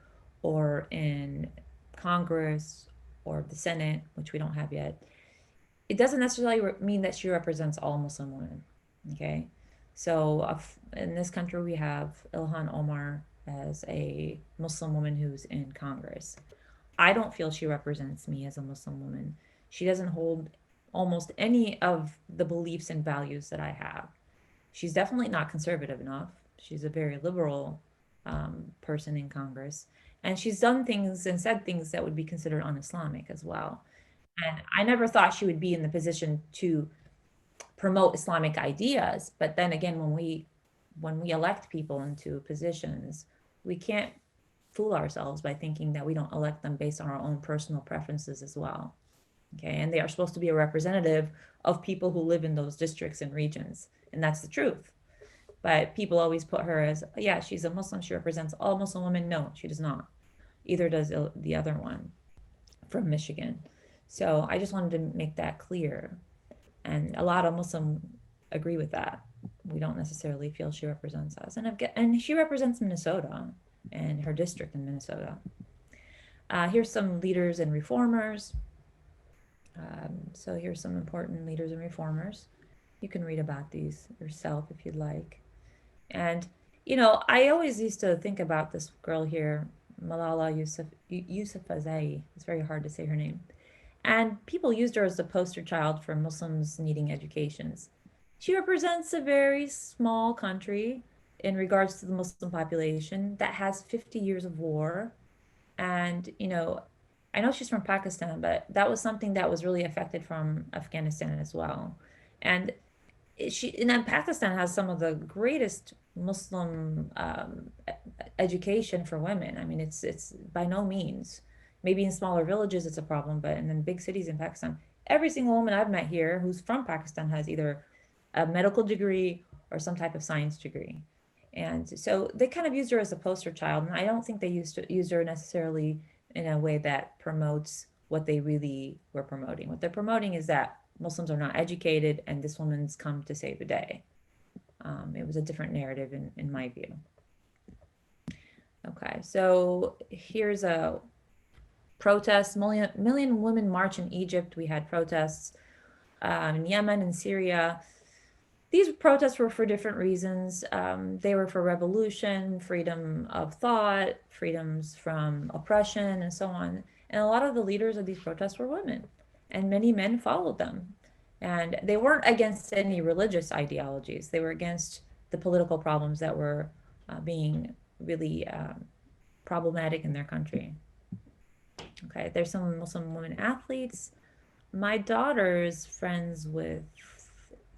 Speaker 2: or in Congress or the Senate, which we don't have yet, it doesn't necessarily mean that she represents all Muslim women. Okay, so in this country we have Ilhan Omar as a Muslim woman who's in Congress. I don't feel she represents me as a Muslim woman. She doesn't hold almost any of the beliefs and values that I have. She's definitely not conservative enough. She's a very liberal person in Congress. And she's done things and said things that would be considered un Islamic as well. And I never thought she would be in the position to promote Islamic ideas. But then again, when we elect people into positions, we can't fool ourselves by thinking that we don't elect them based on our own personal preferences as well. Okay, and they are supposed to be a representative of people who live in those districts and regions, and that's the truth. But people always put her as, yeah, she's a Muslim, she represents all Muslim women. No, she does not. Either does the other one from Michigan. So I just wanted to make that clear. And a lot of Muslims agree with that. We don't necessarily feel she represents us. And she represents Minnesota and her district in Minnesota. Here's some leaders and reformers. So here's some important leaders and reformers. You can read about these yourself if you'd like. And, I always used to think about this girl here, Malala Yousafzai. It's very hard to say her name. And people used her as the poster child for Muslims needing educations. She represents a very small country in regards to the Muslim population that has 50 years of war. And, I know she's from Pakistan, but that was something that was really affected from Afghanistan as well. And and then Pakistan has some of the greatest Muslim education for women. I mean, it's by no means. Maybe in smaller villages it's a problem, but in big cities in Pakistan, every single woman I've met here who's from Pakistan has either a medical degree or some type of science degree. And so they kind of used her as a poster child, and I don't think they used her necessarily in a way that promotes what they really were promoting. What they're promoting is that Muslims are not educated, and this woman's come to save the day. It was a different narrative in my view. Okay, so here's a protest. Million women march in Egypt. We had protests in Yemen and Syria. These protests were for different reasons. They were for revolution, freedom of thought, freedoms from oppression, and so on. And a lot of the leaders of these protests were women, and many men followed them. And they weren't against any religious ideologies, they were against the political problems that were being really problematic in their country. Okay, there's some Muslim women athletes. My daughter's friends with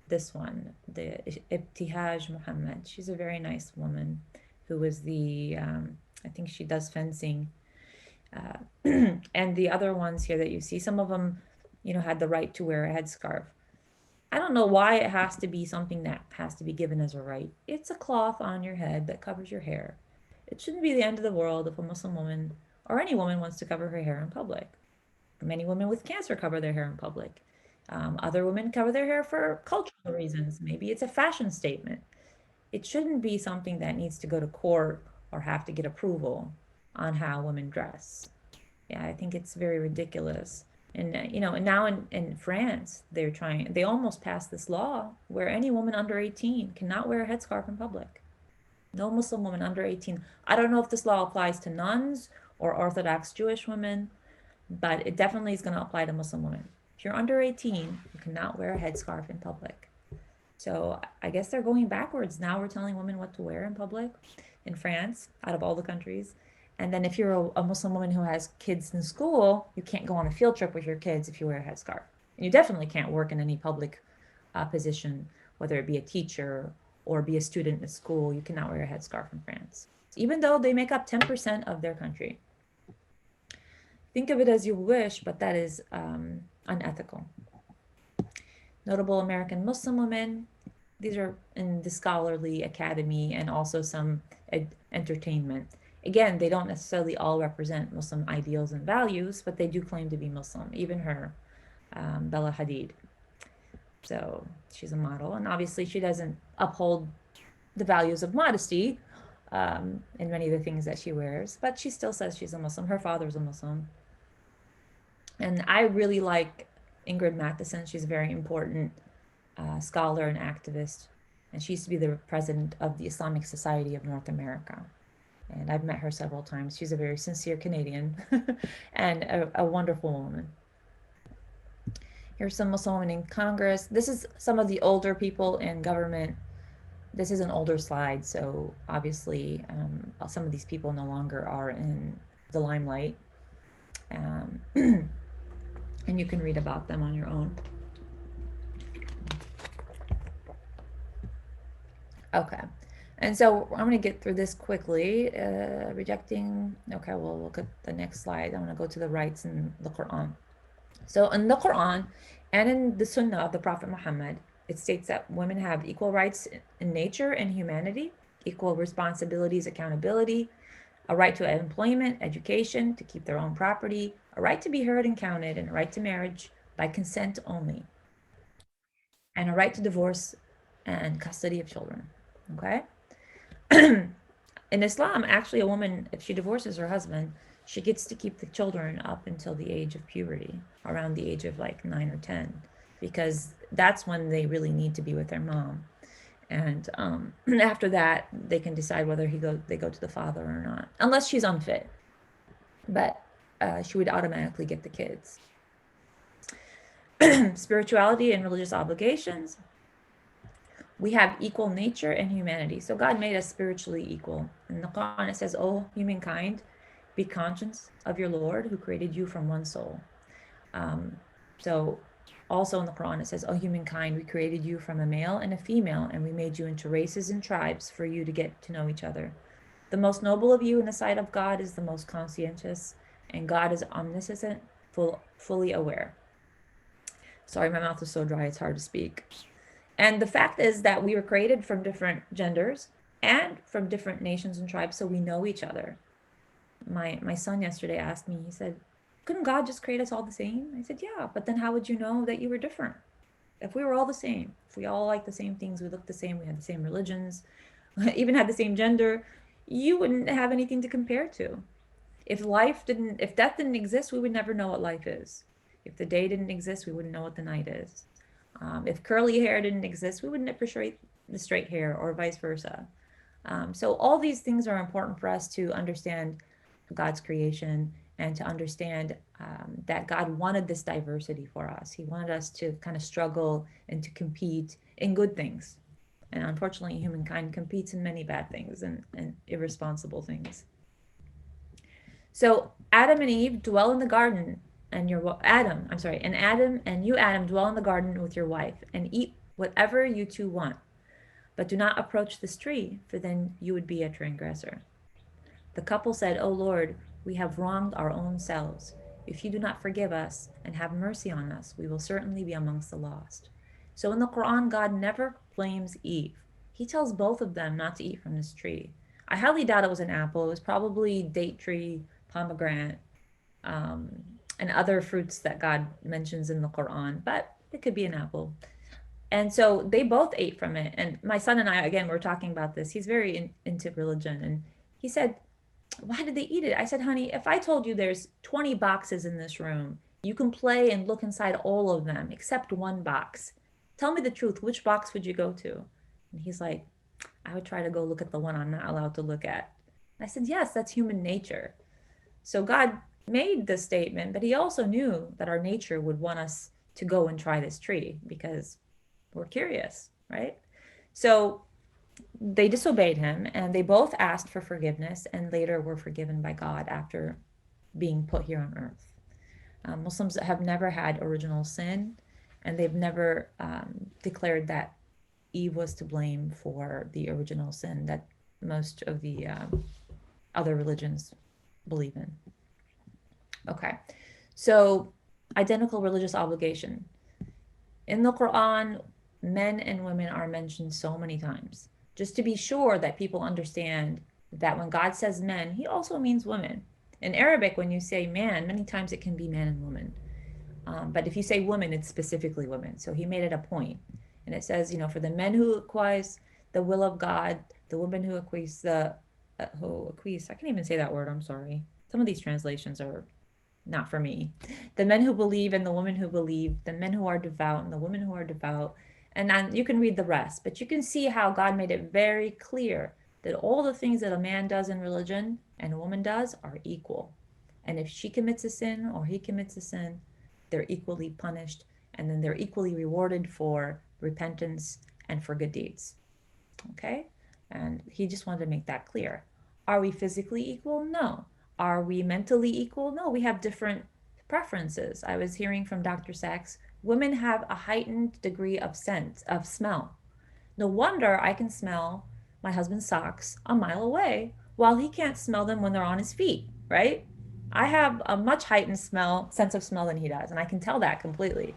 Speaker 2: this one, the Ibtihaj Muhammad. She's a very nice woman who was I think she does fencing. And the other ones here that you see, some of them, had the right to wear a headscarf. I don't know why it has to be something that has to be given as a right. It's a cloth on your head that covers your hair. It shouldn't be the end of the world if a Muslim woman or any woman wants to cover her hair in public. Many women with cancer cover their hair in public. Other women cover their hair for cultural reasons. Maybe it's a fashion statement. It shouldn't be something that needs to go to court or have to get approval on how women dress. Yeah, I think it's very ridiculous. And now in France, they almost passed this law where any woman under 18 cannot wear a headscarf in public. No Muslim woman under 18. I don't know if this law applies to nuns or Orthodox Jewish women, but it definitely is going to apply to Muslim women. If you're under 18, you cannot wear a headscarf in public. So I guess they're going backwards. Now we're telling women what to wear in public in France, out of all the countries. And then if you're a Muslim woman who has kids in school, you can't go on a field trip with your kids if you wear a headscarf. And you definitely can't work in any public position, whether it be a teacher or be a student at school. You cannot wear a headscarf in France, even though they make up 10% of their country. Think of it as you wish, but that is unethical. Notable American Muslim women. These are in the scholarly academy and also some entertainment. Again, they don't necessarily all represent Muslim ideals and values, but they do claim to be Muslim. Even her, Bella Hadid. So she's a model, and obviously she doesn't uphold the values of modesty in many of the things that she wears, but she still says she's a Muslim. Her father's a Muslim. And I really like Ingrid Matheson. She's a very important scholar and activist. And she used to be the president of the Islamic Society of North America. And I've met her several times. She's a very sincere Canadian and a wonderful woman. Here's some Muslim women in Congress. This is some of the older people in government. This is an older slide, so obviously some of these people no longer are in the limelight. Um, and you can read about them on your own. Okay. And so I'm going to get through this quickly. Rejecting. Okay, we'll look at the next slide. I'm going to go to the rights in the Quran. So in the Quran and in the Sunnah of the Prophet Muhammad, it states that women have equal rights in nature and humanity, equal responsibilities, accountability, a right to employment, education, to keep their own property, a right to be heard and counted, and a right to marriage by consent only, and a right to divorce and custody of children. Okay? In Islam, actually, a woman, if she divorces her husband, she gets to keep the children up until the age of puberty, around the age of like 9 or 10, because that's when they really need to be with their mom. And after that, they can decide whether they go to the father or not, unless she's unfit. But she would automatically get the kids. Spirituality and religious obligations. We have equal nature and humanity. So God made us spiritually equal. In the Quran, it says, "Oh, humankind, be conscious of your Lord who created you from one soul." Um, so also in the Quran, it says, "Oh, humankind, we created you from a male and a female, and we made you into races and tribes for you to get to know each other. The most noble of you in the sight of God is the most conscientious, and God is omniscient, fully aware." Sorry, my mouth is so dry, it's hard to speak. And the fact is that we were created from different genders and from different nations and tribes, so we know each other. My son yesterday asked me, he said, "Couldn't God just create us all the same?" I said, "Yeah, but then how would you know that you were different? If we were all the same, if we all liked the same things, we looked the same, we had the same religions, even had the same gender, you wouldn't have anything to compare to. If death didn't exist, we would never know what life is. If the day didn't exist, we wouldn't know what the night is. If curly hair didn't exist, we wouldn't appreciate the straight hair or vice versa." So all these things are important for us to understand God's creation and to understand that God wanted this diversity for us. He wanted us to kind of struggle and to compete in good things. And unfortunately, humankind competes in many bad things and irresponsible things. So Adam and Eve dwell in the garden, and Adam and you, Adam, dwell in the garden with your wife, and eat whatever you two want. But do not approach this tree, for then you would be a transgressor. The couple said, "O Lord, we have wronged our own selves. If you do not forgive us and have mercy on us, we will certainly be amongst the lost." So in the Quran, God never blames Eve. He tells both of them not to eat from this tree. I highly doubt it was an apple. It was probably date tree, pomegranate, um, and other fruits that God mentions in the Quran, but it could be an apple. And so they both ate from it. And my son and I, again, were talking about this. He's very into religion. And he said, "Why did they eat it?" I said, "Honey, if I told you there's 20 boxes in this room, you can play and look inside all of them except one box. Tell me the truth. Which box would you go to?" And he's like, "I would try to go look at the one I'm not allowed to look at." I said, "Yes, that's human nature." So God made this statement, but he also knew that our nature would want us to go and try this tree because we're curious, right? So they disobeyed him and they both asked for forgiveness and later were forgiven by God after being put here on earth. Muslims have never had original sin and they've never declared that Eve was to blame for the original sin that most of the other religions believe in. Okay, so identical religious obligation. In the Quran, men and women are mentioned so many times just to be sure that people understand That when God says men, he also means women. In Arabic, when you say man, many times it can be man and woman. But if you say woman, it's specifically women. So he made it a point. And it says, for the men who acquires the will of God, the women who acquires I can't even say that word, I'm sorry. Some of these translations are not for me. The men who believe and the women who believe, the men who are devout and the women who are devout. And then you can read the rest, but you can see how God made it very clear that all the things that a man does in religion and a woman does are equal. And if she commits a sin or he commits a sin, they're equally punished and then they're equally rewarded for repentance and for good deeds. Okay? And he just wanted to make that clear. Are we physically equal? No. Are we mentally equal? No, we have different preferences. I was hearing from Dr. Sachs, women have a heightened degree of sense, of smell. No wonder I can smell my husband's socks a mile away while he can't smell them when they're on his feet, right? I have a much heightened sense of smell than he does, and I can tell that completely.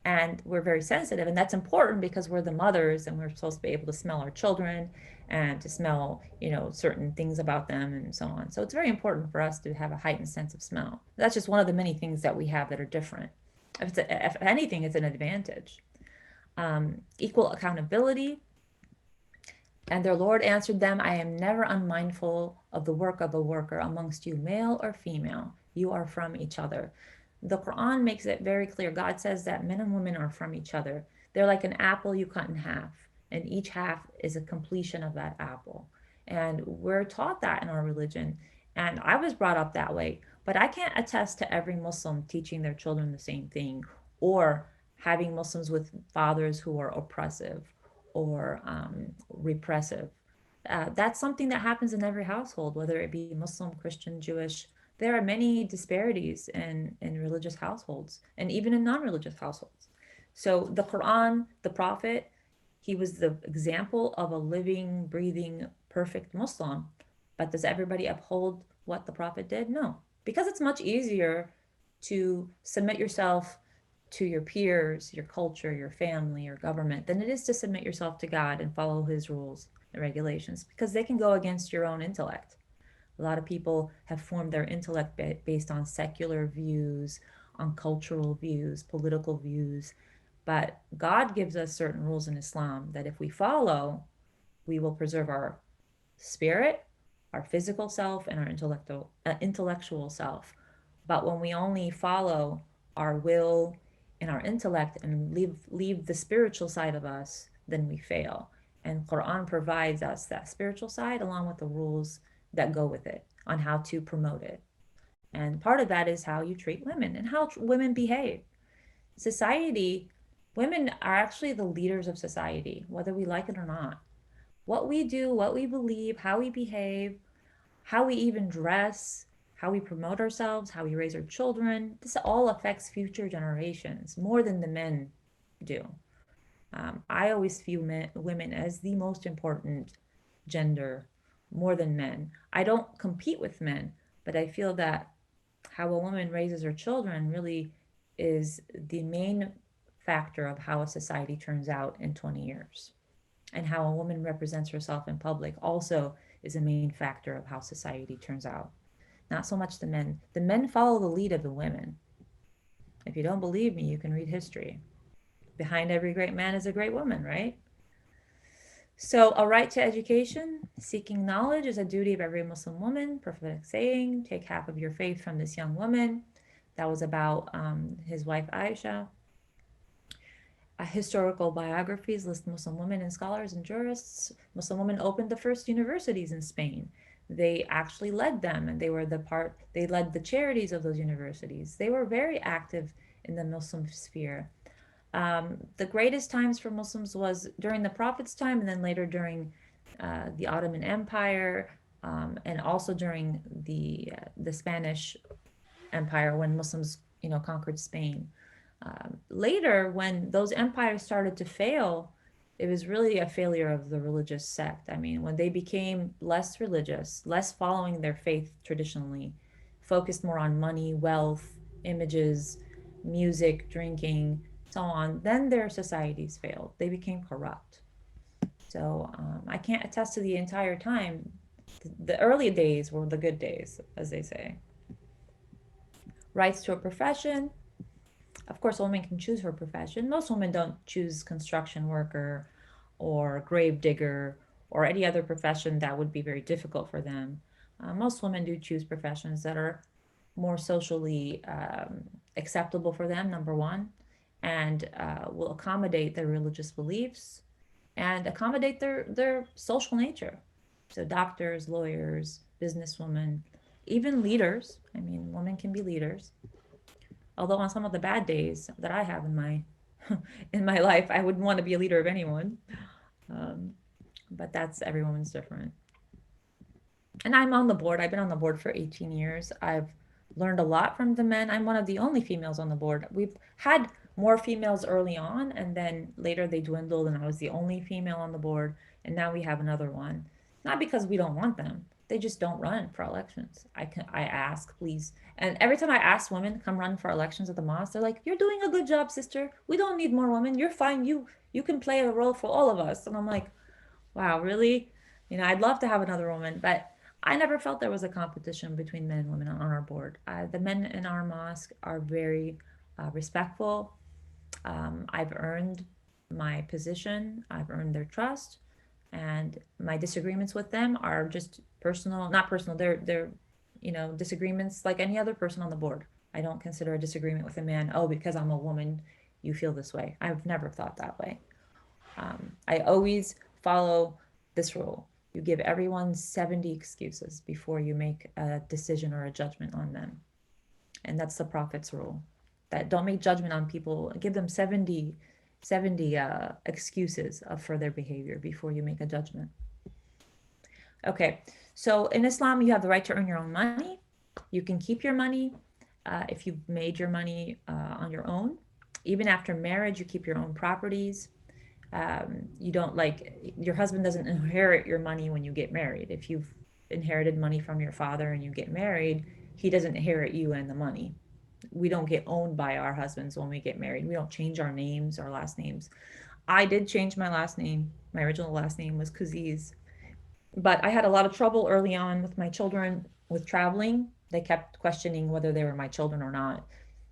Speaker 2: And we're very sensitive, and that's important because we're the mothers and we're supposed to be able to smell our children and to smell, certain things about them and so on. So it's very important for us to have a heightened sense of smell. That's just one of the many things that we have that are different. If anything, it's an advantage. Equal accountability. And their Lord answered them, I am never unmindful of the work of a worker amongst you, male or female. You are from each other. The Quran makes it very clear. God says that men and women are from each other. They're like an apple you cut in half, and each half is a completion of that apple. And we're taught that in our religion. And I was brought up that way. But I can't attest to every Muslim teaching their children the same thing or having Muslims with fathers who are oppressive or repressive. That's something that happens in every household, whether it be Muslim, Christian, Jewish. There are many disparities in religious households and even in non religious households. So, the Quran, the Prophet, he was the example of a living, breathing, perfect Muslim. But does everybody uphold what the Prophet did? No. Because it's much easier to submit yourself to your peers, your culture, your family, your government than it is to submit yourself to God and follow his rules and regulations because they can go against your own intellect. A lot of people have formed their intellect based on secular views, on cultural views, political views. But God gives us certain rules in Islam that if we follow, we will preserve our spirit, our physical self, and our intellectual self. But when we only follow our will and our intellect and leave the spiritual side of us, then we fail. And Quran provides us that spiritual side along with the rules that go with it on how to promote it. And part of that is how you treat women and how women behave. Society, women are actually the leaders of society, whether we like it or not. What we do, what we believe, how we behave, how we even dress, how we promote ourselves, how we raise our children, this all affects future generations more than the men do. I always view women as the most important gender more than men. I don't compete with men, but I feel that how a woman raises her children really is the main factor of how a society turns out in 20 years. And how a woman represents herself in public also is a main factor of how society turns out. Not so much the men. The men follow the lead of the women. If you don't believe me, you can read history. Behind every great man is a great woman, right? So, a right to education, seeking knowledge is a duty of every Muslim woman. Prophetic saying, take half of your faith from this young woman. That was about his wife Aisha. Historical biographies list Muslim women and scholars and jurists. Muslim women opened the first universities in Spain. They actually led them, and they led the charities of those universities. They were very active in the Muslim sphere. The greatest times for Muslims was during the Prophet's time, and then later during the Ottoman Empire, and also during the Spanish Empire when Muslims, conquered Spain. Later, when those empires started to fail, it was really a failure of the religious sect. I mean, when they became less religious, less following their faith traditionally, focused more on money, wealth, images, music, drinking, so on, then their societies failed. They became corrupt. So I can't attest to the entire time, The early days were the good days, as they say. Rights to a profession. Of course, a woman can choose her profession. Most women don't choose construction worker or grave digger or any other profession that would be very difficult for them. Most women do choose professions that are more socially acceptable for them, number one, and will accommodate their religious beliefs and accommodate their social nature. So, doctors, lawyers, businesswomen, even leaders. I mean, women can be leaders. Although on some of the bad days that I have in my in my life, I wouldn't want to be a leader of anyone. Um, but that's every woman's different. And I'm on the board. I've been on the board for 18 years. I've learned a lot from the men. I'm one of the only females on the board. We've had more females early on, and then later they dwindled, and I was the only female on the board. And now we have another one. Not because we don't want them, they just don't run for elections. I ask, please. And every time I ask women to come run for elections at the mosque, they're like, "You're doing a good job, sister. We don't need more women. You're fine. You can play a role for all of us." And I'm like, wow, really? I'd love to have another woman, but I never felt there was a competition between men and women on our board. The men in our mosque are very respectful. I've earned my position, I've earned their trust, and my disagreements with them are just personal, not personal. They're disagreements like any other person on the board. I don't consider a disagreement with a man, oh, because I'm a woman, you feel this way. I've never thought that way. I always follow this rule. You give everyone 70 excuses before you make a decision or a judgment on them. And that's the Prophet's rule. That don't make judgment on people. Give them 70 excuses for their behavior before you make a judgment. Okay, so in Islam, you have the right to earn your own money. You can keep your money if you've made your money on your own. Even after marriage, you keep your own properties. You don't like your husband doesn't inherit your money when you get married. If you've inherited money from your father and you get married, he doesn't inherit you and the money. We don't get owned by our husbands when we get married. We don't change our names, our last names. I did change my last name. My original last name was Kuziz, but I had a lot of trouble early on with my children with traveling. They kept questioning whether they were my children or not.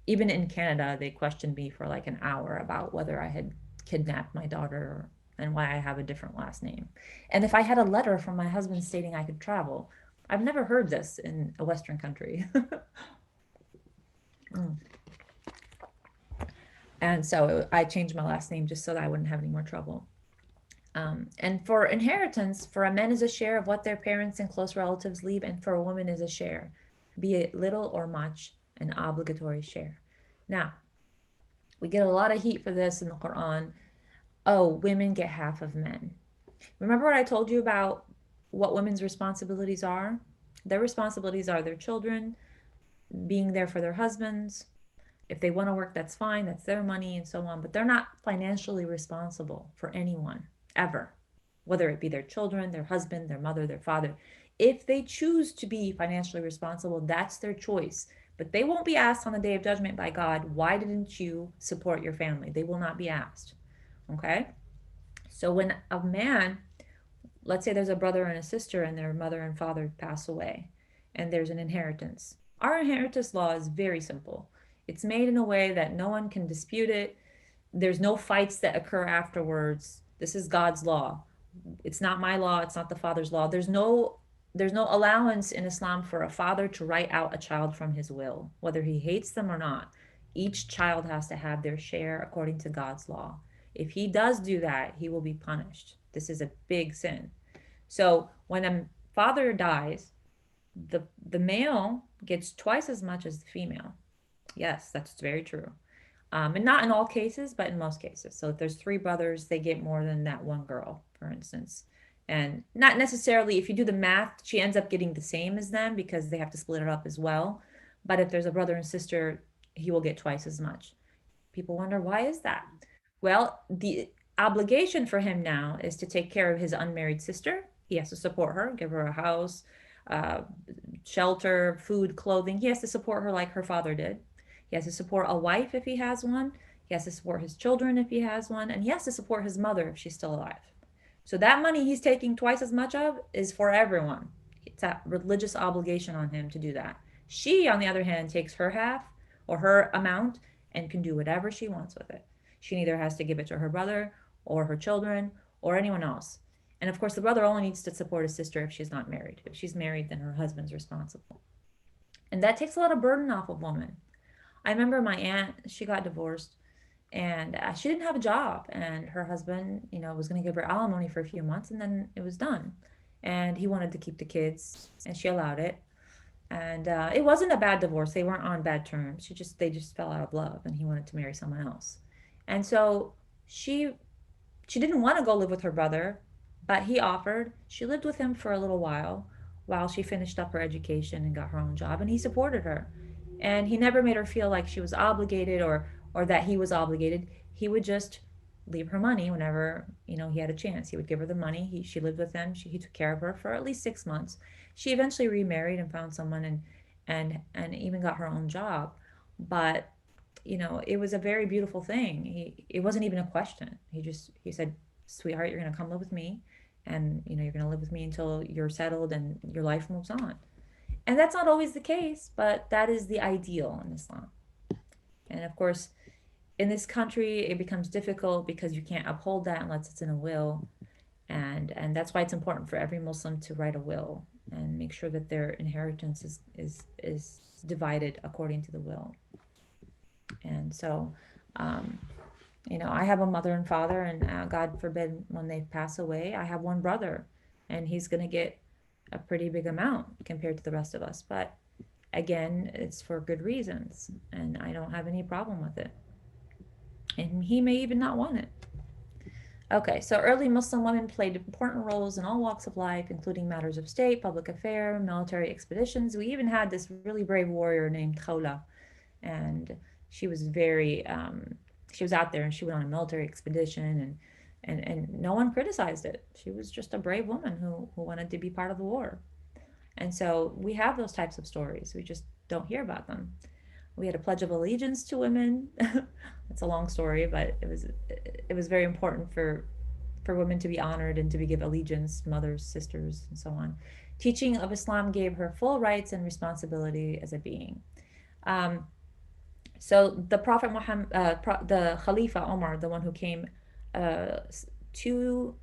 Speaker 2: Even in Canada, they questioned me for like an hour about whether I had kidnapped my daughter and why I have a different last name. And if I had a letter from my husband stating I could travel. I've never heard this in a Western country. Mm. And so I changed my last name just so that I wouldn't have any more trouble. And for inheritance, for a man is a share of what their parents and close relatives leave, and for a woman is a share, be it little or much, an obligatory share. Now, we get a lot of heat for this in the Quran. Oh, women get half of men. Remember what I told you about what women's responsibilities are? Their responsibilities are their children, being there for their husbands. If they want to work, that's fine, that's their money, and so on. But they're not financially responsible for anyone, ever, whether it be their children, their husband, their mother, their father. If they choose to be financially responsible, that's their choice. But they won't be asked on the day of judgment by God, why didn't you support your family? They will not be asked. Okay? So when a man, let's say there's a brother and a sister and their mother and father pass away, and there's an inheritance. Our inheritance law is very simple. It's made in a way that no one can dispute it. There's no fights that occur afterwards. This is God's law. It's not my law, it's not the father's law. There's no allowance in Islam for a father to write out a child from his will, whether he hates them or not. Each child has to have their share according to God's law. If he does do that, he will be punished. This is a big sin. So when a father dies, the male gets twice as much as the female. Yes, that's very true. And not in all cases, but in most cases. So if there's three brothers, they get more than that one girl, for instance. And not necessarily, if you do the math, she ends up getting the same as them because they have to split it up as well. But if there's a brother and sister, he will get twice as much. People wonder, why is that? Well, the obligation for him now is to take care of his unmarried sister. He has to support her, give her a house, uh, shelter, food, clothing. He has to support her like her father did. He has to support a wife if he has one. He has to support his children if he has one. And he has to support his mother if she's still alive. So that money he's taking twice as much of is for everyone. It's a religious obligation on him to do that. She, on the other hand, takes her half or her amount and can do whatever she wants with it. She neither has to give it to her brother or her children or anyone else. And of course, the brother only needs to support his sister if she's not married. If she's married, then her husband's responsible. And that takes a lot of burden off of women. I remember my aunt, she got divorced and she didn't have a job. And her husband, was going to give her alimony for a few months and then it was done. And he wanted to keep the kids and she allowed it. And it wasn't a bad divorce. They weren't on bad terms. They just fell out of love and he wanted to marry someone else. And so she she didn't want to go live with her brother, but he offered. She lived with him for a little while she finished up her education and got her own job, and he supported her. And he never made her feel like she was obligated or that he was obligated. He would just leave her money whenever, he had a chance. He would give her the money. She lived with him. He took care of her for at least 6 months. She eventually remarried and found someone and even got her own job. But it was a very beautiful thing. It wasn't even a question. He said, "Sweetheart, you're gonna come live with me, and you're gonna live with me until you're settled and your life moves on." And that's not always the case, but that is the ideal in Islam. And of course, in this country, it becomes difficult because you can't uphold that unless it's in a will, and that's why it's important for every Muslim to write a will and make sure that their inheritance is divided according to the will. And so, um, I have a mother and father, and God forbid when they pass away, I have one brother, and he's going to get a pretty big amount compared to the rest of us. But again, it's for good reasons, and I don't have any problem with it. And he may even not want it. Okay, so early Muslim women played important roles in all walks of life, including matters of state, public affair, military expeditions. We even had this really brave warrior named Khawla, and she was she was out there and she went on a military expedition and no one criticized it. She was just a brave woman who wanted to be part of the war. And so we have those types of stories. We just don't hear about them. We had a pledge of allegiance to women. It's a long story, but it was very important for women to be honored and to be give allegiance, mothers, sisters, and so on. Teaching of Islam gave her full rights and responsibility as a being. Um, so the Prophet Muhammad, the Khalifa Omar, the one who came, uh, two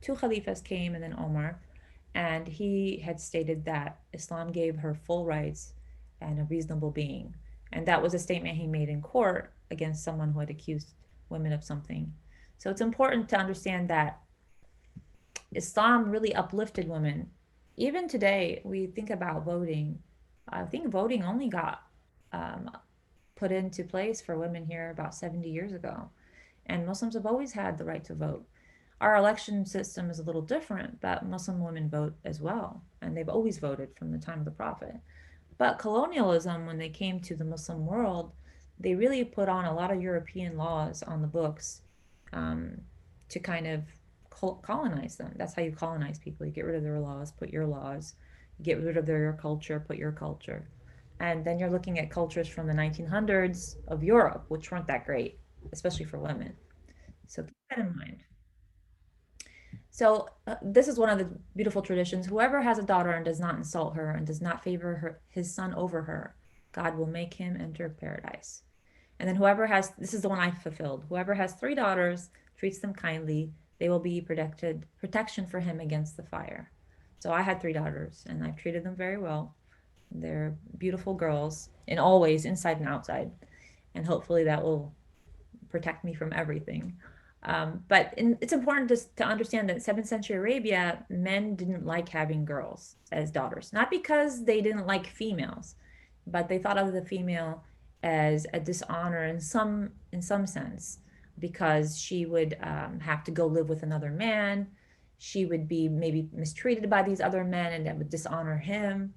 Speaker 2: two Khalifas came and then Omar, and he had stated that Islam gave her full rights and a reasonable being, and that was a statement he made in court against someone who had accused women of something. So it's important to understand that Islam really uplifted women. Even today, we think about voting. I think voting only got um, put into place for women here about 70 years ago. And Muslims have always had the right to vote. Our election system is a little different, but Muslim women vote as well. And they've always voted from the time of the Prophet. But colonialism, when they came to the Muslim world, they really put on a lot of European laws on the books um, to kind of colonize them. That's how you colonize people. You get rid of their laws, put your laws. You get rid of their culture, put your culture. And then you're looking at cultures from the 1900s of Europe, which weren't that great, especially for women. So keep that in mind. So this is one of the beautiful traditions. Whoever has a daughter and does not insult her and does not favor his son over her, God will make him enter paradise. And then this is the one I fulfilled. Whoever has 3 daughters, treats them kindly, they will be protection for him against the fire. So I had 3 daughters and I've treated them very well. They're beautiful girls in all ways, inside and outside. And hopefully that will protect me from everything. It's important to understand that in 7th century Arabia, men didn't like having girls as daughters, not because they didn't like females, but they thought of the female as a dishonor in some sense, because she would have to go live with another man. She would be maybe mistreated by these other men, and that would dishonor him.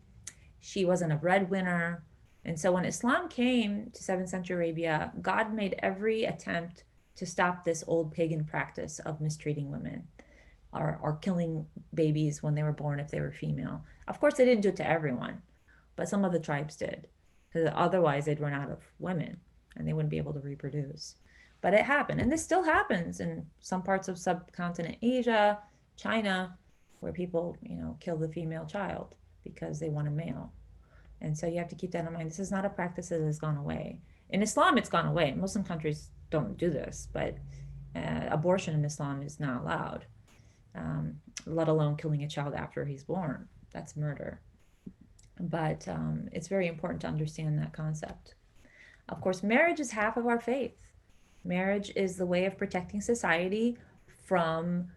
Speaker 2: She wasn't a breadwinner. And so when Islam came to 7th century Arabia, God made every attempt to stop this old pagan practice of mistreating women or killing babies when they were born if they were female. Of course, they didn't do it to everyone, but some of the tribes did, because otherwise they'd run out of women and they wouldn't be able to reproduce. But it happened, and this still happens in some parts of subcontinent Asia, China, where people, kill the female child because they want a male. And so you have to keep that in mind. This is not a practice that has gone away. In Islam, it's gone away. Muslim countries don't do this, but abortion in Islam is not allowed, let alone killing a child after he's born. That's murder. But it's very important to understand that concept. Of course, marriage is half of our faith. Marriage is the way of protecting society from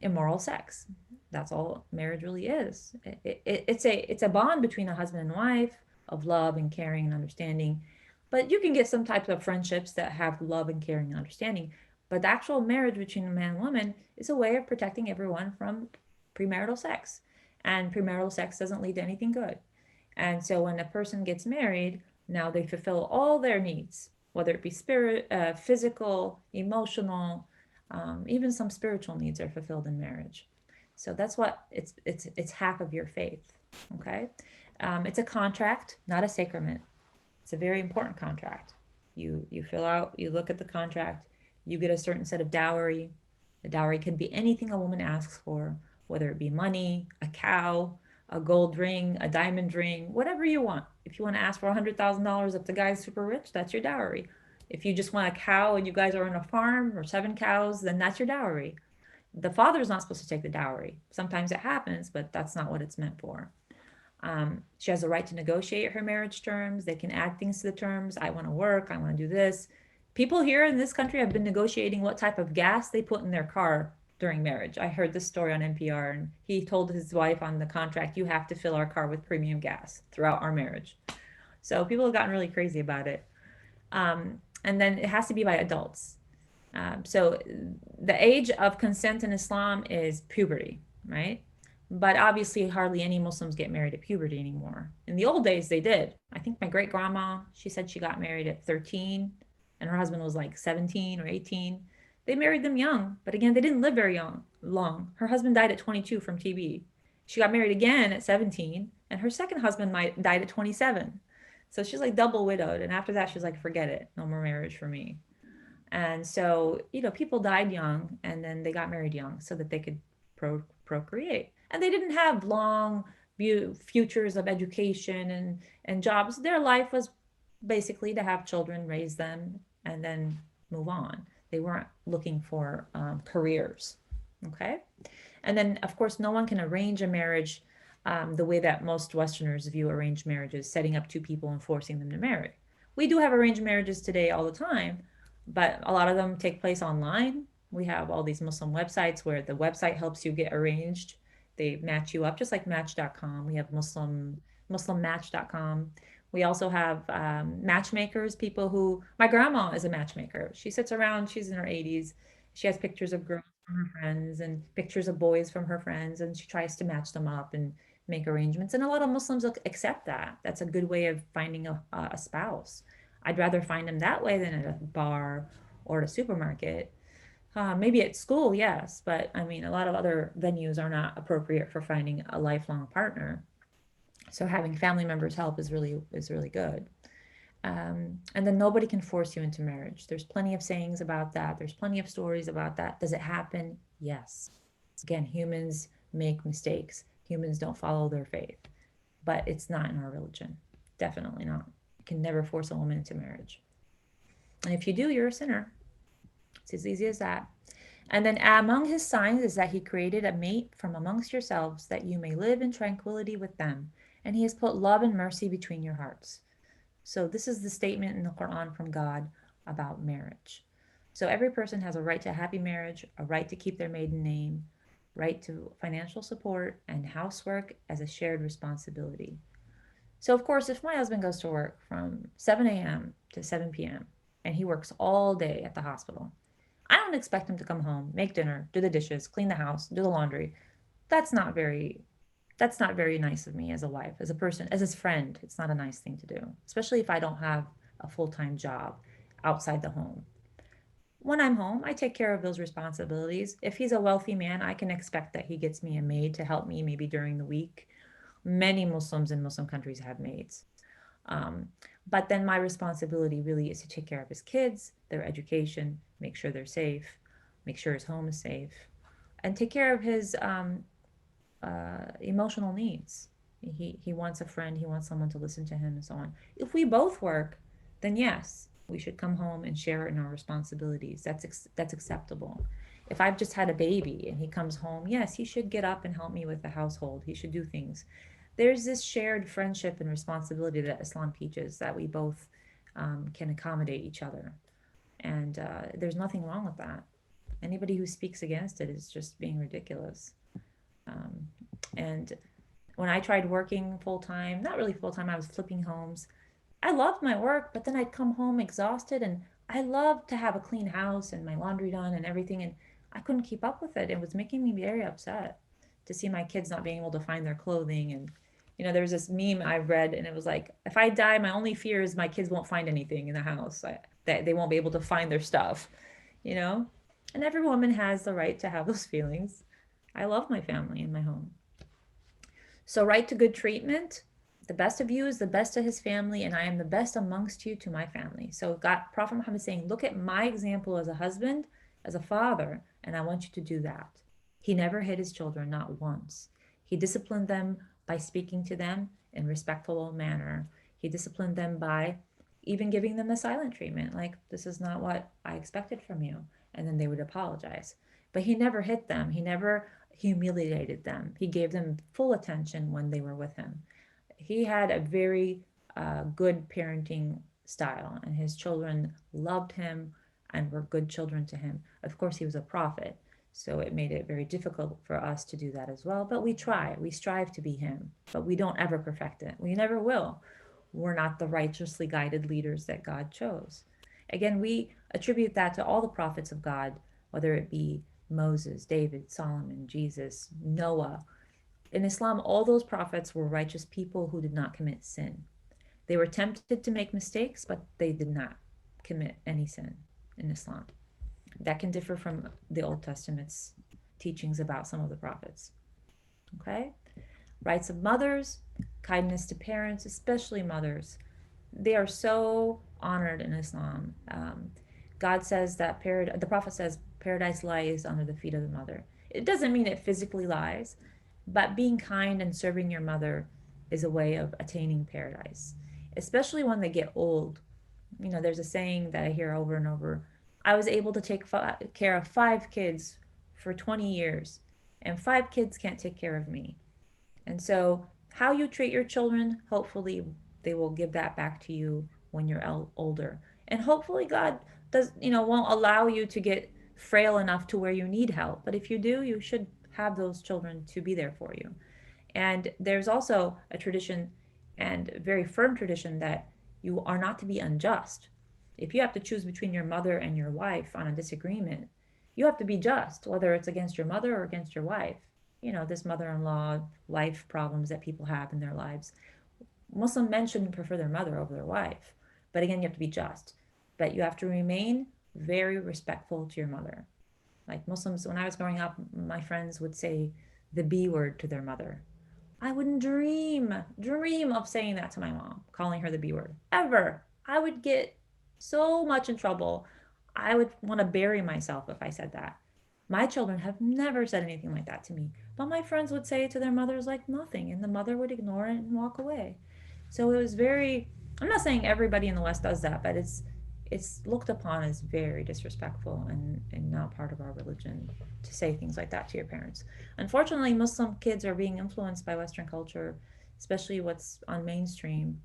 Speaker 2: immoral sex. That's all marriage really is. It's a bond between a husband and wife of love and caring and understanding. But you can get some types of friendships that have love and caring and understanding. But the actual marriage between a man and woman is a way of protecting everyone from premarital sex. And premarital sex doesn't lead to anything good. And so when a person gets married, now they fulfill all their needs, whether it be spirit, physical, emotional, even some spiritual needs are fulfilled in marriage. So that's what it's half of your faith. Okay, it's a contract, not a sacrament. It's a very important contract. You fill out, you look at the contract, you get a certain set of dowry. The dowry can be anything a woman asks for, whether it be money, a cow, a gold ring, a diamond ring, whatever you want. If you want to ask for $100,000 if the guy's super rich, that's your dowry. If you just want a cow and you guys are on a farm or 7 cows, then that's your dowry. The father's not supposed to take the dowry. Sometimes it happens, but that's not what it's meant for. She has the right to negotiate her marriage terms. They can add things to the terms. I want to work. I want to do this. People here in this country have been negotiating what type of gas they put in their car during marriage. I heard this story on NPR, and he told his wife on the contract, "You have to fill our car with premium gas throughout our marriage." So people have gotten really crazy about it. And then it has to be by adults. So the age of consent in Islam is puberty, right? But obviously, hardly any Muslims get married at puberty anymore. In the old days, they did. I think my great grandma, she said she got married at 13 and her husband was like 17 or 18. They married them young, but again, they didn't live very young, long. Her husband died at 22 from TB. She got married again at 17, and her second husband died at 27. So she's like double widowed. And after that, she's like, forget it. No more marriage for me. And so, people died young and then they got married young so that they could procreate. And they didn't have long futures of education and jobs. Their life was basically to have children, raise them, and then move on. They weren't looking for careers. Okay. And then, of course, no one can arrange a marriage the way that most Westerners view arranged marriages, setting up two people and forcing them to marry. We do have arranged marriages today all the time, but a lot of them take place online. We have all these Muslim websites where the website helps you get arranged. They match you up, just like Match.com. We have Muslimmatch.com. We also have matchmakers, people who, my grandma is a matchmaker. She sits around, she's in her 80s. She has pictures of girls from her friends and pictures of boys from her friends, and she tries to match them up and make arrangements. And a lot of Muslims accept that. That's a good way of finding a spouse. I'd rather find them that way than at a bar or at a supermarket. Maybe at school, yes, but I mean, a lot of other venues are not appropriate for finding a lifelong partner. So having family members help is really good. And then nobody can force you into marriage. There's plenty of sayings about that. There's plenty of stories about that. Does it happen? Yes. Again, humans make mistakes. Humans don't follow their faith, but it's not in our religion. Definitely not. You can never force a woman into marriage. And if you do, you're a sinner. It's as easy as that. And then among his signs is that he created a mate from amongst yourselves that you may live in tranquility with them. And he has put love and mercy between your hearts. So this is the statement in the Quran from God about marriage. So every person has a right to a happy marriage, a right to keep their maiden name, right to financial support, and housework as a shared responsibility. So of course, if my husband goes to work from 7 a.m. to 7 p.m. and he works all day at the hospital, I don't expect him to come home, make dinner, do the dishes, clean the house, do the laundry. That's not very that's not very nice of me as a wife, as a person, as his friend. It's not a nice thing to do, especially if I don't have a full-time job outside the home. When I'm home, I take care of those responsibilities. If he's a wealthy man, I can expect that he gets me a maid to help me maybe during the week. Many Muslims in Muslim countries have maids. Um, but then my responsibility really is to take care of his kids, their education, make sure they're safe, make sure his home is safe, and take care of his emotional needs. He wants a friend, he wants someone to listen to him and so on. If we both work, then yes, we should come home and share in our responsibilities. That's acceptable. If I've just had a baby and he comes home, yes, he should get up and help me with the household. He should do things. There's this shared friendship and responsibility that Islam teaches, that we both can accommodate each other. And there's nothing wrong with that. Anybody who speaks against it is just being ridiculous. Um, and when I tried working full time, not really full time, I was flipping homes. I loved my work, but then I'd come home exhausted, and I loved to have a clean house and my laundry done and everything, and I couldn't keep up with it. It was making me very upset to see my kids not being able to find their clothing. And there was this meme I read, and it was like, if I die, my only fear is my kids won't find anything in the house, that they won't be able to find their stuff, you know? And every woman has the right to have those feelings. I love my family and my home. So, right to good treatment. The best of you is the best of his family, and I am the best amongst you to my family. So, God, Prophet Muhammad is saying, look at my example as a husband, as a father, and I want you to do that. He never hit his children, not once. He disciplined them by speaking to them in respectful manner. He disciplined them by even giving them the silent treatment, like, this is not what I expected from you. And then they would apologize. But he never hit them. He never humiliated them. He gave them full attention when they were with him. He had a very good parenting style, and his children loved him and were good children to him. Of course, he was a prophet, so it made it very difficult for us to do that as well. But we try, we strive to be him, but we don't ever perfect it. We never will. We're not the righteously guided leaders that God chose. Again, we attribute that to all the prophets of God, whether it be Moses, David, Solomon, Jesus, Noah. In Islam, all those prophets were righteous people who did not commit sin. They were tempted to make mistakes, but they did not commit any sin in Islam. That can differ from the Old Testament's teachings about some of the prophets. Okay? Rights of mothers, kindness to parents, especially mothers. They are so honored in Islam. God says that the Prophet says paradise lies under the feet of the mother. It doesn't mean it physically lies, but being kind and serving your mother is a way of attaining paradise, especially when they get old. There's a saying that I hear over and over. I was able to take care of 5 kids for 20 years, and 5 kids can't take care of me. And so, how you treat your children, hopefully, they will give that back to you when you're older. And hopefully, God won't allow you to get frail enough to where you need help. But if you do, you should have those children to be there for you. And there's also a tradition, and a very firm tradition, that you are not to be unjust. If you have to choose between your mother and your wife on a disagreement, you have to be just, whether it's against your mother or against your wife. This mother in law life problems that people have in their lives. Muslim men shouldn't prefer their mother over their wife. But again, you have to be just. But you have to remain very respectful to your mother. Like Muslims, when I was growing up, my friends would say the B word to their mother. I wouldn't dream of saying that to my mom, calling her the B word, ever. I would get so much in trouble. I would want to bury myself if I said that. My children have never said anything like that to me, but my friends would say it to their mothers like nothing, and the mother would ignore it and walk away. So it was very, I'm not saying everybody in the West does that, but it's looked upon as very disrespectful and not part of our religion to say things like that to your parents. Unfortunately, Muslim kids are being influenced by Western culture, especially what's on mainstream,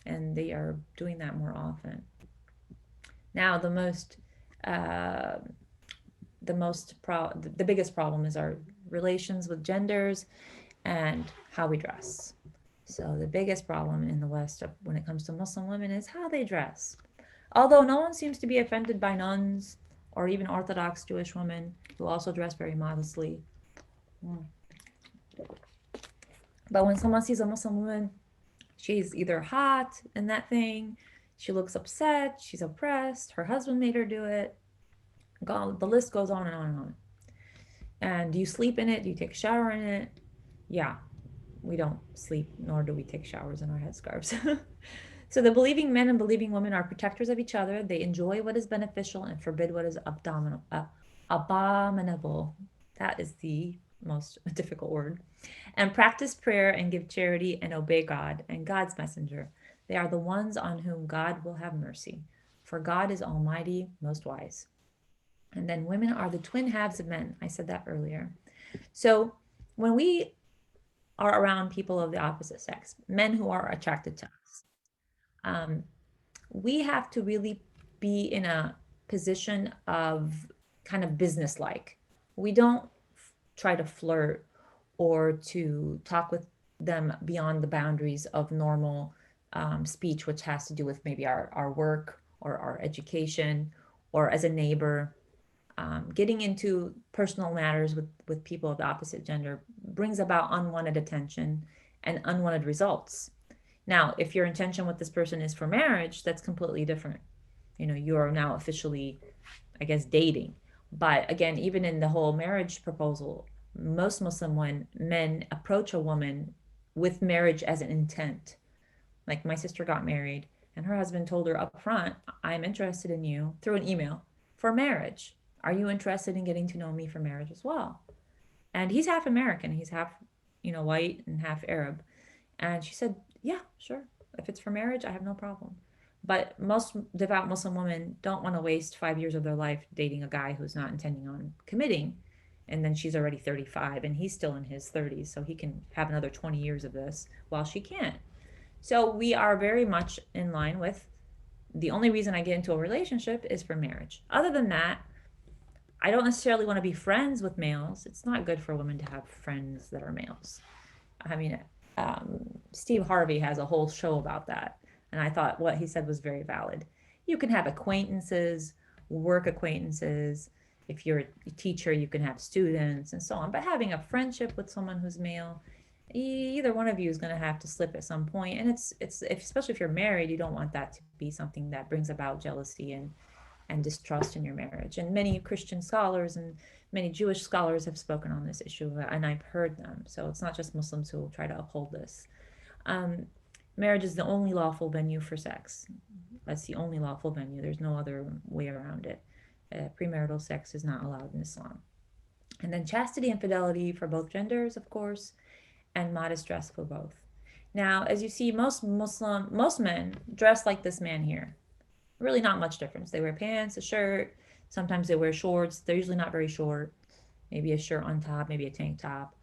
Speaker 2: and they are doing that more often. Now, uh, the biggest problem is our relations with genders and how we dress. So the biggest problem in the West when it comes to Muslim women is how they dress. Although no one seems to be offended by nuns or even Orthodox Jewish women who also dress very modestly. Mm. But when someone sees a Muslim woman, she's either hot in that thing, she looks upset, she's oppressed, her husband made her do it. The list goes on and on and on. And do you sleep in it? Do you take a shower in it? Yeah, we don't sleep, nor do we take showers in our headscarves. So the believing men and believing women are protectors of each other. They enjoy what is beneficial and forbid what is abominable. That is the most difficult word, and practice prayer and give charity and obey God and God's messenger. They are the ones on whom God will have mercy. For God is almighty, most wise. And then women are the twin halves of men. I said that earlier. So when we are around people of the opposite sex, men who are attracted to us, um, we have to really be in a position of kind of businesslike. We don't try to flirt or to talk with them beyond the boundaries of normal speech, which has to do with maybe our work or our education or as a neighbor. Getting into personal matters with people of the opposite gender brings about unwanted attention and unwanted results. Now, if your intention with this person is for marriage, that's completely different. You are now officially, I guess, dating. But again, even in the whole marriage proposal, most Muslim men approach a woman with marriage as an intent. Like my sister got married, and her husband told her up front, I'm interested in you through an email for marriage. Are you interested in getting to know me for marriage as well? And he's half American, he's half, white and half Arab. And she said, yeah, sure. If it's for marriage, I have no problem. But most devout Muslim women don't want to waste 5 years of their life dating a guy who's not intending on committing. And then she's already 35 and he's still in his 30s, so he can have another 20 years of this while she can't. So we are very much in line with the only reason I get into a relationship is for marriage. Other than that, I don't necessarily want to be friends with males. It's not good for women to have friends that are males. I mean, Steve Harvey has a whole show about that. And I thought what he said was very valid. You can have acquaintances, work acquaintances. If you're a teacher, you can have students and so on. But having a friendship with someone who's male, either one of you is going to have to slip at some point. And especially if you're married, you don't want that to be something that brings about jealousy and distrust in your marriage. And many Christian scholars and many Jewish scholars have spoken on this issue, and I've heard them. So it's not just Muslims who will try to uphold this. Um, Marriage is the only lawful venue for sex. That's the only lawful venue. There's no other way around it. Premarital sex is not allowed in Islam. And then chastity and fidelity for both genders, of course, and modest dress for both. Now, as you see, most men dress like this man here. Really not much difference. They wear pants, a shirt. Sometimes they wear shorts. They're usually not very short. Maybe a shirt on top, maybe a tank top.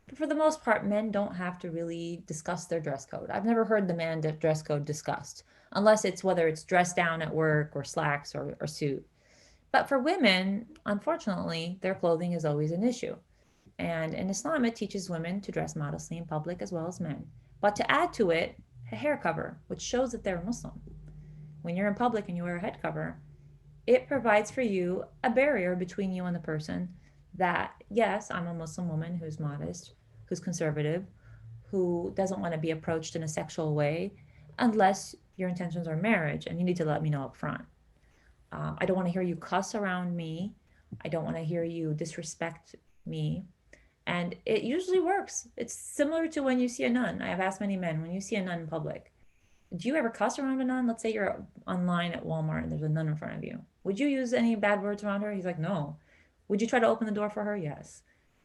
Speaker 2: But for the most part, men don't have to really discuss their dress code. I've never heard the man dress code discussed, unless it's whether it's dress down at work or slacks or suit. But for women, unfortunately, their clothing is always an issue. And in Islam, it teaches women to dress modestly in public as well as men. But to add to it, a hair cover, which shows that they're Muslim. When you're in public and you wear a head cover, it provides for you a barrier between you and the person that, yes, I'm a Muslim woman who's modest, who's conservative, who doesn't want to be approached in a sexual way unless your intentions are marriage, and you need to let me know up front. I don't want to hear you cuss around me. I don't want to hear you disrespect me. And it usually works. It's similar to when you see a nun. I have asked many men, when you see a nun in public, do you ever cuss around a nun? Let's say you're online at Walmart and there's a nun in front of you. Would you use any bad words around her? He's like, no. Would you try to open the door for her? Yes.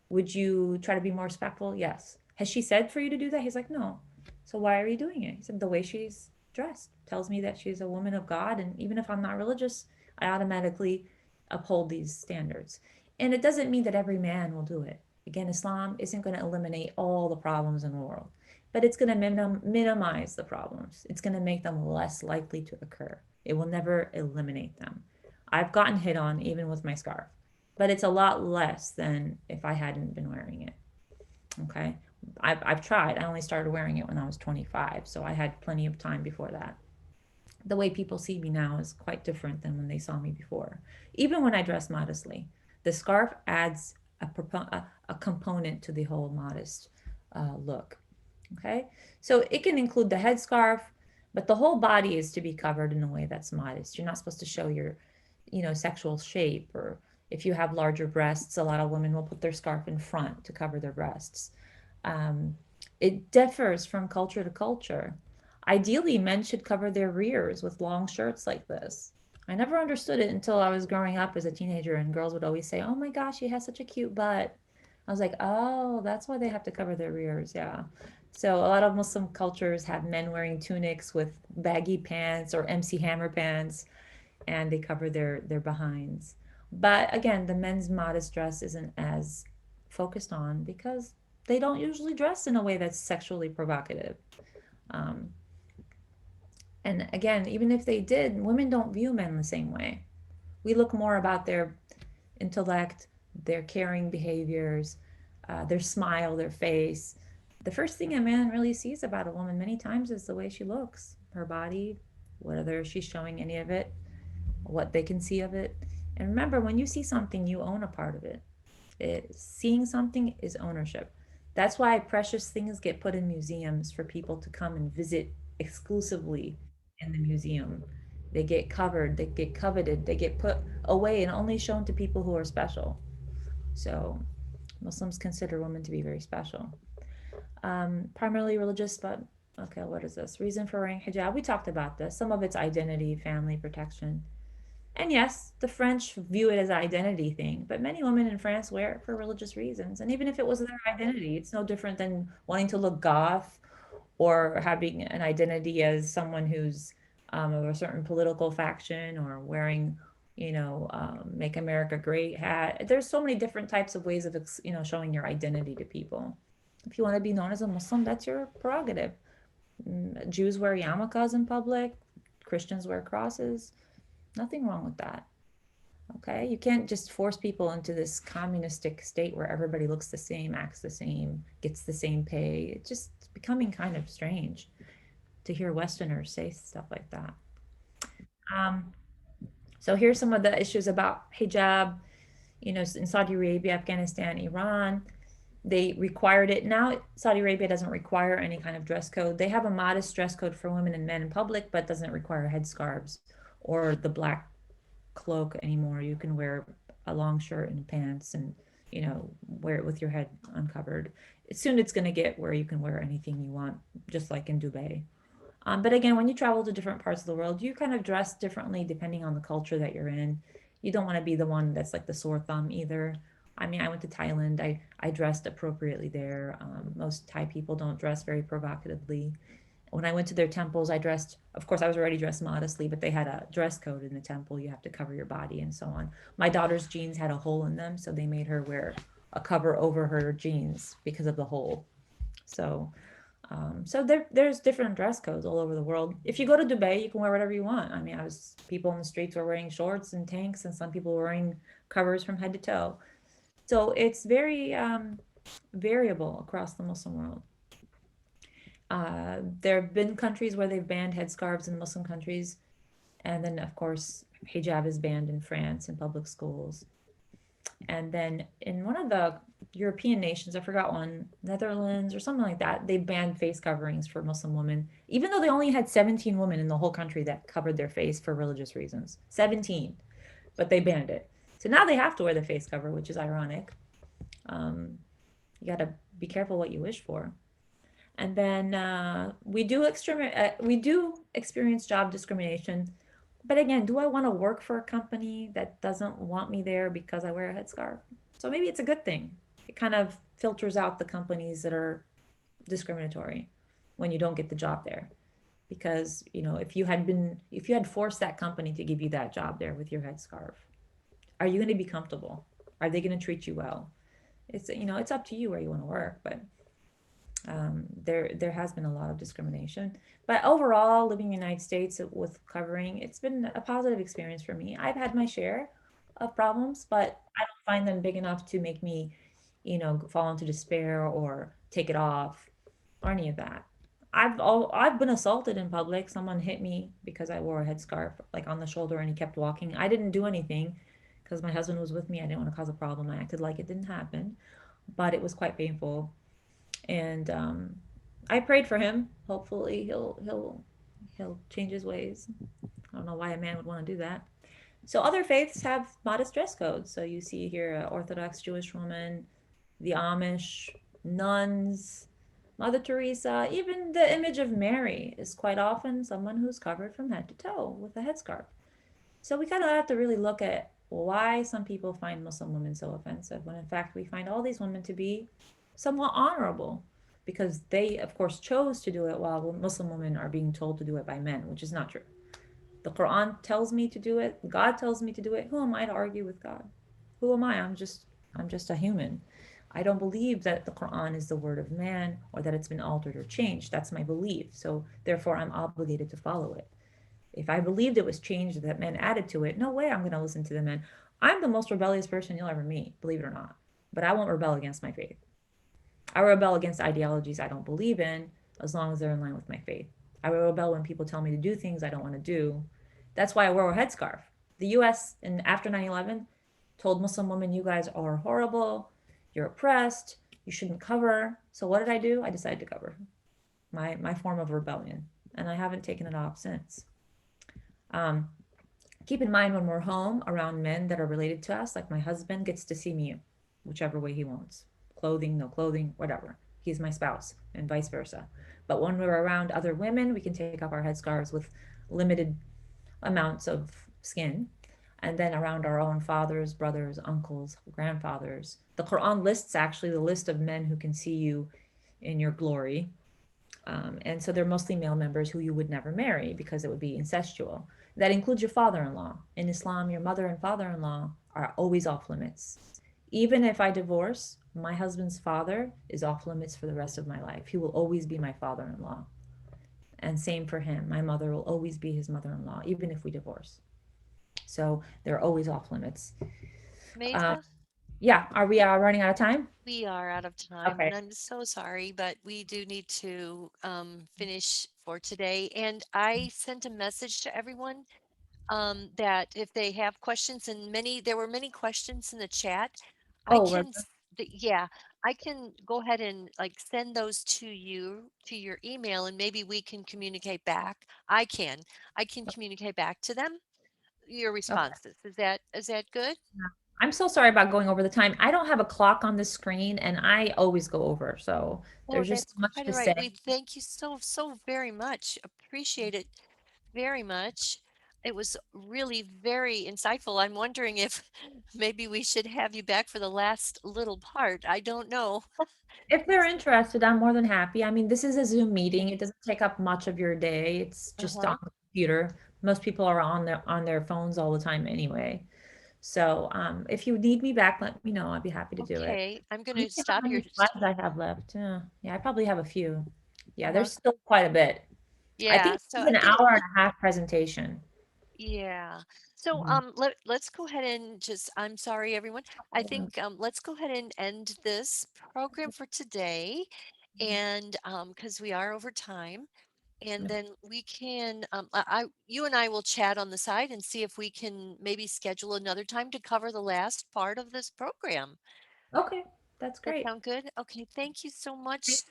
Speaker 2: Would you try to be more respectful? Yes. Has she said for you to do that? He's like, no. So why are you doing it? He said, the way she's dressed tells me that she's a woman of God. And even if I'm not religious, I automatically uphold these standards. And it doesn't mean that every man will do it. Again, Islam isn't going to eliminate all the problems in the world, but it's going to minimize the problems. It's going to make them less likely to occur. It will never eliminate them. I've gotten hit on even with my scarf, but it's a lot less than if I hadn't been wearing it. Okay. I've tried. I only started wearing it when I was 25, so I had plenty of time before that. The way people see me now is quite different than when they saw me before. Even when I dress modestly, the scarf adds a component to the whole modest look. Okay, so it can include the headscarf, but the whole body is to be covered in a way that's modest. You're not supposed to show your, sexual shape, or if you have larger breasts, a lot of women will put their scarf in front to cover their breasts. Um, it differs from culture to culture. Ideally, men should cover their rears with long shirts like this. I never understood it until I was growing up as a teenager, and girls would always say, "Oh my gosh, she has such a cute butt." I was like, oh, that's why they have to cover their rears. Yeah. So a lot of Muslim cultures have men wearing tunics with baggy pants or MC Hammer pants, and they cover their behinds. But again, the men's modest dress isn't as focused on because they don't usually dress in a way that's sexually provocative. Um, and again, even if they did, women don't view men the same way. We look more about their intellect, their caring behaviors, their smile, their face. The first thing a man really sees about a woman many times is the way she looks, her body, whether she's showing any of it, what they can see of it. And remember, when you see something, you own a part of it. Seeing something is ownership. That's why precious things get put in museums for people to come and visit exclusively in the museum. They get covered, they get coveted, they get put away and only shown to people who are special. So Muslims consider women to be very special. Primarily religious, but okay, what is this? Reason for wearing hijab. We talked about this. Some of it's identity, family protection. And yes, the French view it as an identity thing, but many women in France wear it for religious reasons. And even if it was their identity, it's no different than wanting to look goth or having an identity as someone who's of a certain political faction or wearing, "Make America Great" hat. There's so many different types of ways of, showing your identity to people. If you want to be known as a Muslim, that's your prerogative. Jews wear yarmulkes in public. Christians wear crosses. Nothing wrong with that. Okay, you can't just force people into this communistic state where everybody looks the same, acts the same, gets the same pay. It's just becoming kind of strange to hear Westerners say stuff like that. Um, so here's some of the issues about hijab. In Saudi Arabia, Afghanistan, Iran, they required it. Now Saudi Arabia doesn't require any kind of dress code. They have a modest dress code for women and men in public, but doesn't require headscarves or the black cloak anymore. You can wear a long shirt and pants and, wear it with your head uncovered. Soon it's going to get where you can wear anything you want, just like in Dubai. But again, when you travel to different parts of the world, you kind of dress differently depending on the culture that you're in. You don't want to be the one that's like the sore thumb either. I mean, I went to Thailand. I dressed appropriately there. Most Thai people don't dress very provocatively. When I went to their temples, I dressed, of course, I was already dressed modestly, but they had a dress code in the temple. You have to cover your body and so on. My daughter's jeans had a hole in them, so they made her wear a cover over her jeans because of the hole. So, there's different dress codes all over the world. If you go to Dubai, you can wear whatever you want. I mean, people in the streets were wearing shorts and tanks, and some people were wearing covers from head to toe. So it's very variable across the Muslim world. There have been countries where they've banned headscarves in Muslim countries, and then of course hijab is banned in France in public schools. And then in one of the European nations, I forgot one, Netherlands or something like that, they banned face coverings for Muslim women, even though they only had 17 women in the whole country that covered their face for religious reasons. 17, but they banned it. So now they have to wear the face cover, which is ironic. Um, you got to be careful what you wish for. And then we do experience job discrimination. But again, do I want to work for a company that doesn't want me there because I wear a headscarf? So maybe it's a good thing. It kind of filters out the companies that are discriminatory when you don't get the job there. Because, if you had forced that company to give you that job there with your headscarf, are you going to be comfortable? Are they going to treat you well? It's up to you where you want to work, but there has been a lot of discrimination. But overall, living in the United States with covering, it's been a positive experience for me. I've had my share of problems, but I don't find them big enough to make me, fall into despair or take it off or any of that. I've been assaulted in public. Someone hit me because I wore a headscarf like on the shoulder and he kept walking. I didn't do anything because my husband was with me. I didn't want to cause a problem. I acted like it didn't happen, but it was quite painful. And I prayed for him. Hopefully, he'll change his ways. I don't know why a man would want to do that. So other faiths have modest dress codes. So you see here, Orthodox Jewish woman, the Amish, nuns, Mother Teresa, even the image of Mary is quite often someone who's covered from head to toe with a headscarf. So we kind of have to really look at why some people find Muslim women so offensive when in fact we find all these women to be somewhat honorable because they, of course, chose to do it while Muslim women are being told to do it by men, which is not true. The Quran tells me to do it. God tells me to do it. Who am I to argue with God? Who am I? I'm just a human. I don't believe that the Quran is the word of man or that it's been altered or changed. That's my belief. So therefore I'm obligated to follow it. If I believed it was changed that men added to it, no way I'm going to listen to the men. I'm the most rebellious person you'll ever meet, believe it or not. But I won't rebel against my faith. I rebel against ideologies I don't believe in as long as they're in line with my faith. I rebel when people tell me to do things I don't want to do. That's why I wear a headscarf. The US after 9/11 told Muslim women, you guys are horrible, you're oppressed, you shouldn't cover. So what did I do? I decided to cover my form of rebellion. And I haven't taken it off since. Um, Keep in mind when we're home around men that are related to us, like my husband gets to see me whichever way he wants, clothing, no clothing, whatever. He's my spouse, and vice versa. But when we're around other women, we can take off our headscarves with limited amounts of skin. And then around our own fathers, brothers, uncles, grandfathers. The Quran lists actually the list of men who can see you in your glory. And so they're mostly male members who you would never marry because it would be incestual. That includes your father in law. In Islam, your mother and father in law are always off limits. Even if I divorce, my husband's father is off limits for the rest of my life. He will always be my father in law. And same for him. My mother will always be his mother in law, even if we divorce. So they're always off limits. Uh,
Speaker 1: Mesa,
Speaker 2: yeah, are we running out of time?
Speaker 1: we are out of time,
Speaker 2: Okay.
Speaker 1: and I'm so sorry, but we do need to finish for today. And I sent a message to everyone that if they have questions, and there were many questions in the chat, I
Speaker 2: Oh,
Speaker 1: can, yeah, I can go ahead and like send those to you to your email, and maybe we can communicate back. I can communicate back to them your
Speaker 2: okay.
Speaker 1: responses. Is that good?
Speaker 2: I'm so sorry about going over the time. I don't have a clock on the screen and I always go over. So
Speaker 1: Oh,
Speaker 2: there's just
Speaker 1: that's
Speaker 2: so much
Speaker 1: quite
Speaker 2: to
Speaker 1: all right.
Speaker 2: say.
Speaker 1: We thank you so very much. Appreciate it very much. It was really very insightful. I'm wondering if maybe we should have you back for the last little part. I don't know.
Speaker 2: If they're interested, I'm more than happy. I mean, this is a Zoom meeting. It doesn't take up much of your day. It's just on
Speaker 1: Uh-huh.
Speaker 2: the computer. Most people are on their phones all the time anyway. So if you need me back, let me know. I'd be happy to do it.
Speaker 1: Okay, I'm going
Speaker 2: Let me
Speaker 1: to
Speaker 2: see how
Speaker 1: stop
Speaker 2: many
Speaker 1: your
Speaker 2: slides I have left. Yeah, I probably have a few. Yeah,
Speaker 1: uh-huh.
Speaker 2: there's still quite a bit. I
Speaker 1: Yeah,
Speaker 2: think
Speaker 1: so
Speaker 2: this is
Speaker 1: I
Speaker 2: an
Speaker 1: think
Speaker 2: hour and a half presentation.
Speaker 1: yeah. So
Speaker 2: Mhm.
Speaker 1: let's go ahead and just I'm sorry everyone. I think let's go ahead and end this program for today and because we are over time. And then we can, you and I will chat on the side and see if we can maybe schedule another time to cover the last part of this program.
Speaker 2: Okay, that's
Speaker 1: That
Speaker 2: great.
Speaker 1: sound good? Okay, thank you
Speaker 2: Thanks
Speaker 1: so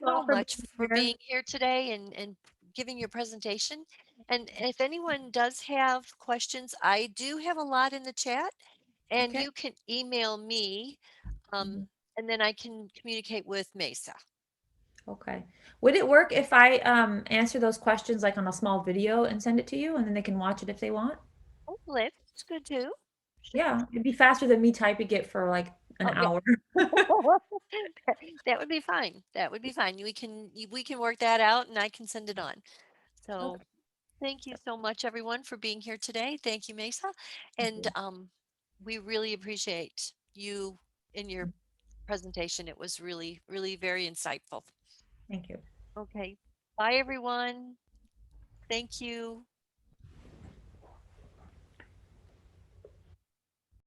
Speaker 2: all for
Speaker 1: much
Speaker 2: being
Speaker 1: for
Speaker 2: here.
Speaker 1: being here today and giving your presentation. And if anyone does have questions, I do have a lot in the chat, and
Speaker 2: Okay.
Speaker 1: you can email me,
Speaker 2: Mhm.
Speaker 1: and then I can communicate with Mesa.
Speaker 2: Okay. Would it work if I answer those questions like on a small video and send it to you and then they can watch it if they want?
Speaker 1: Oh, that's good too.
Speaker 2: Yeah, it'd be faster than me typing it for like an
Speaker 1: Oh, yeah.
Speaker 2: hour.
Speaker 1: That would be fine. That would be fine. We can work that out and I can send it on. So
Speaker 2: Okay.
Speaker 1: thank you so much everyone for being here today. Thank you, Mesa.
Speaker 2: Thank
Speaker 1: And
Speaker 2: you.
Speaker 1: we really appreciate you in your presentation. It was really very insightful.
Speaker 2: Thank you.
Speaker 1: Okay. Bye everyone. Thank you.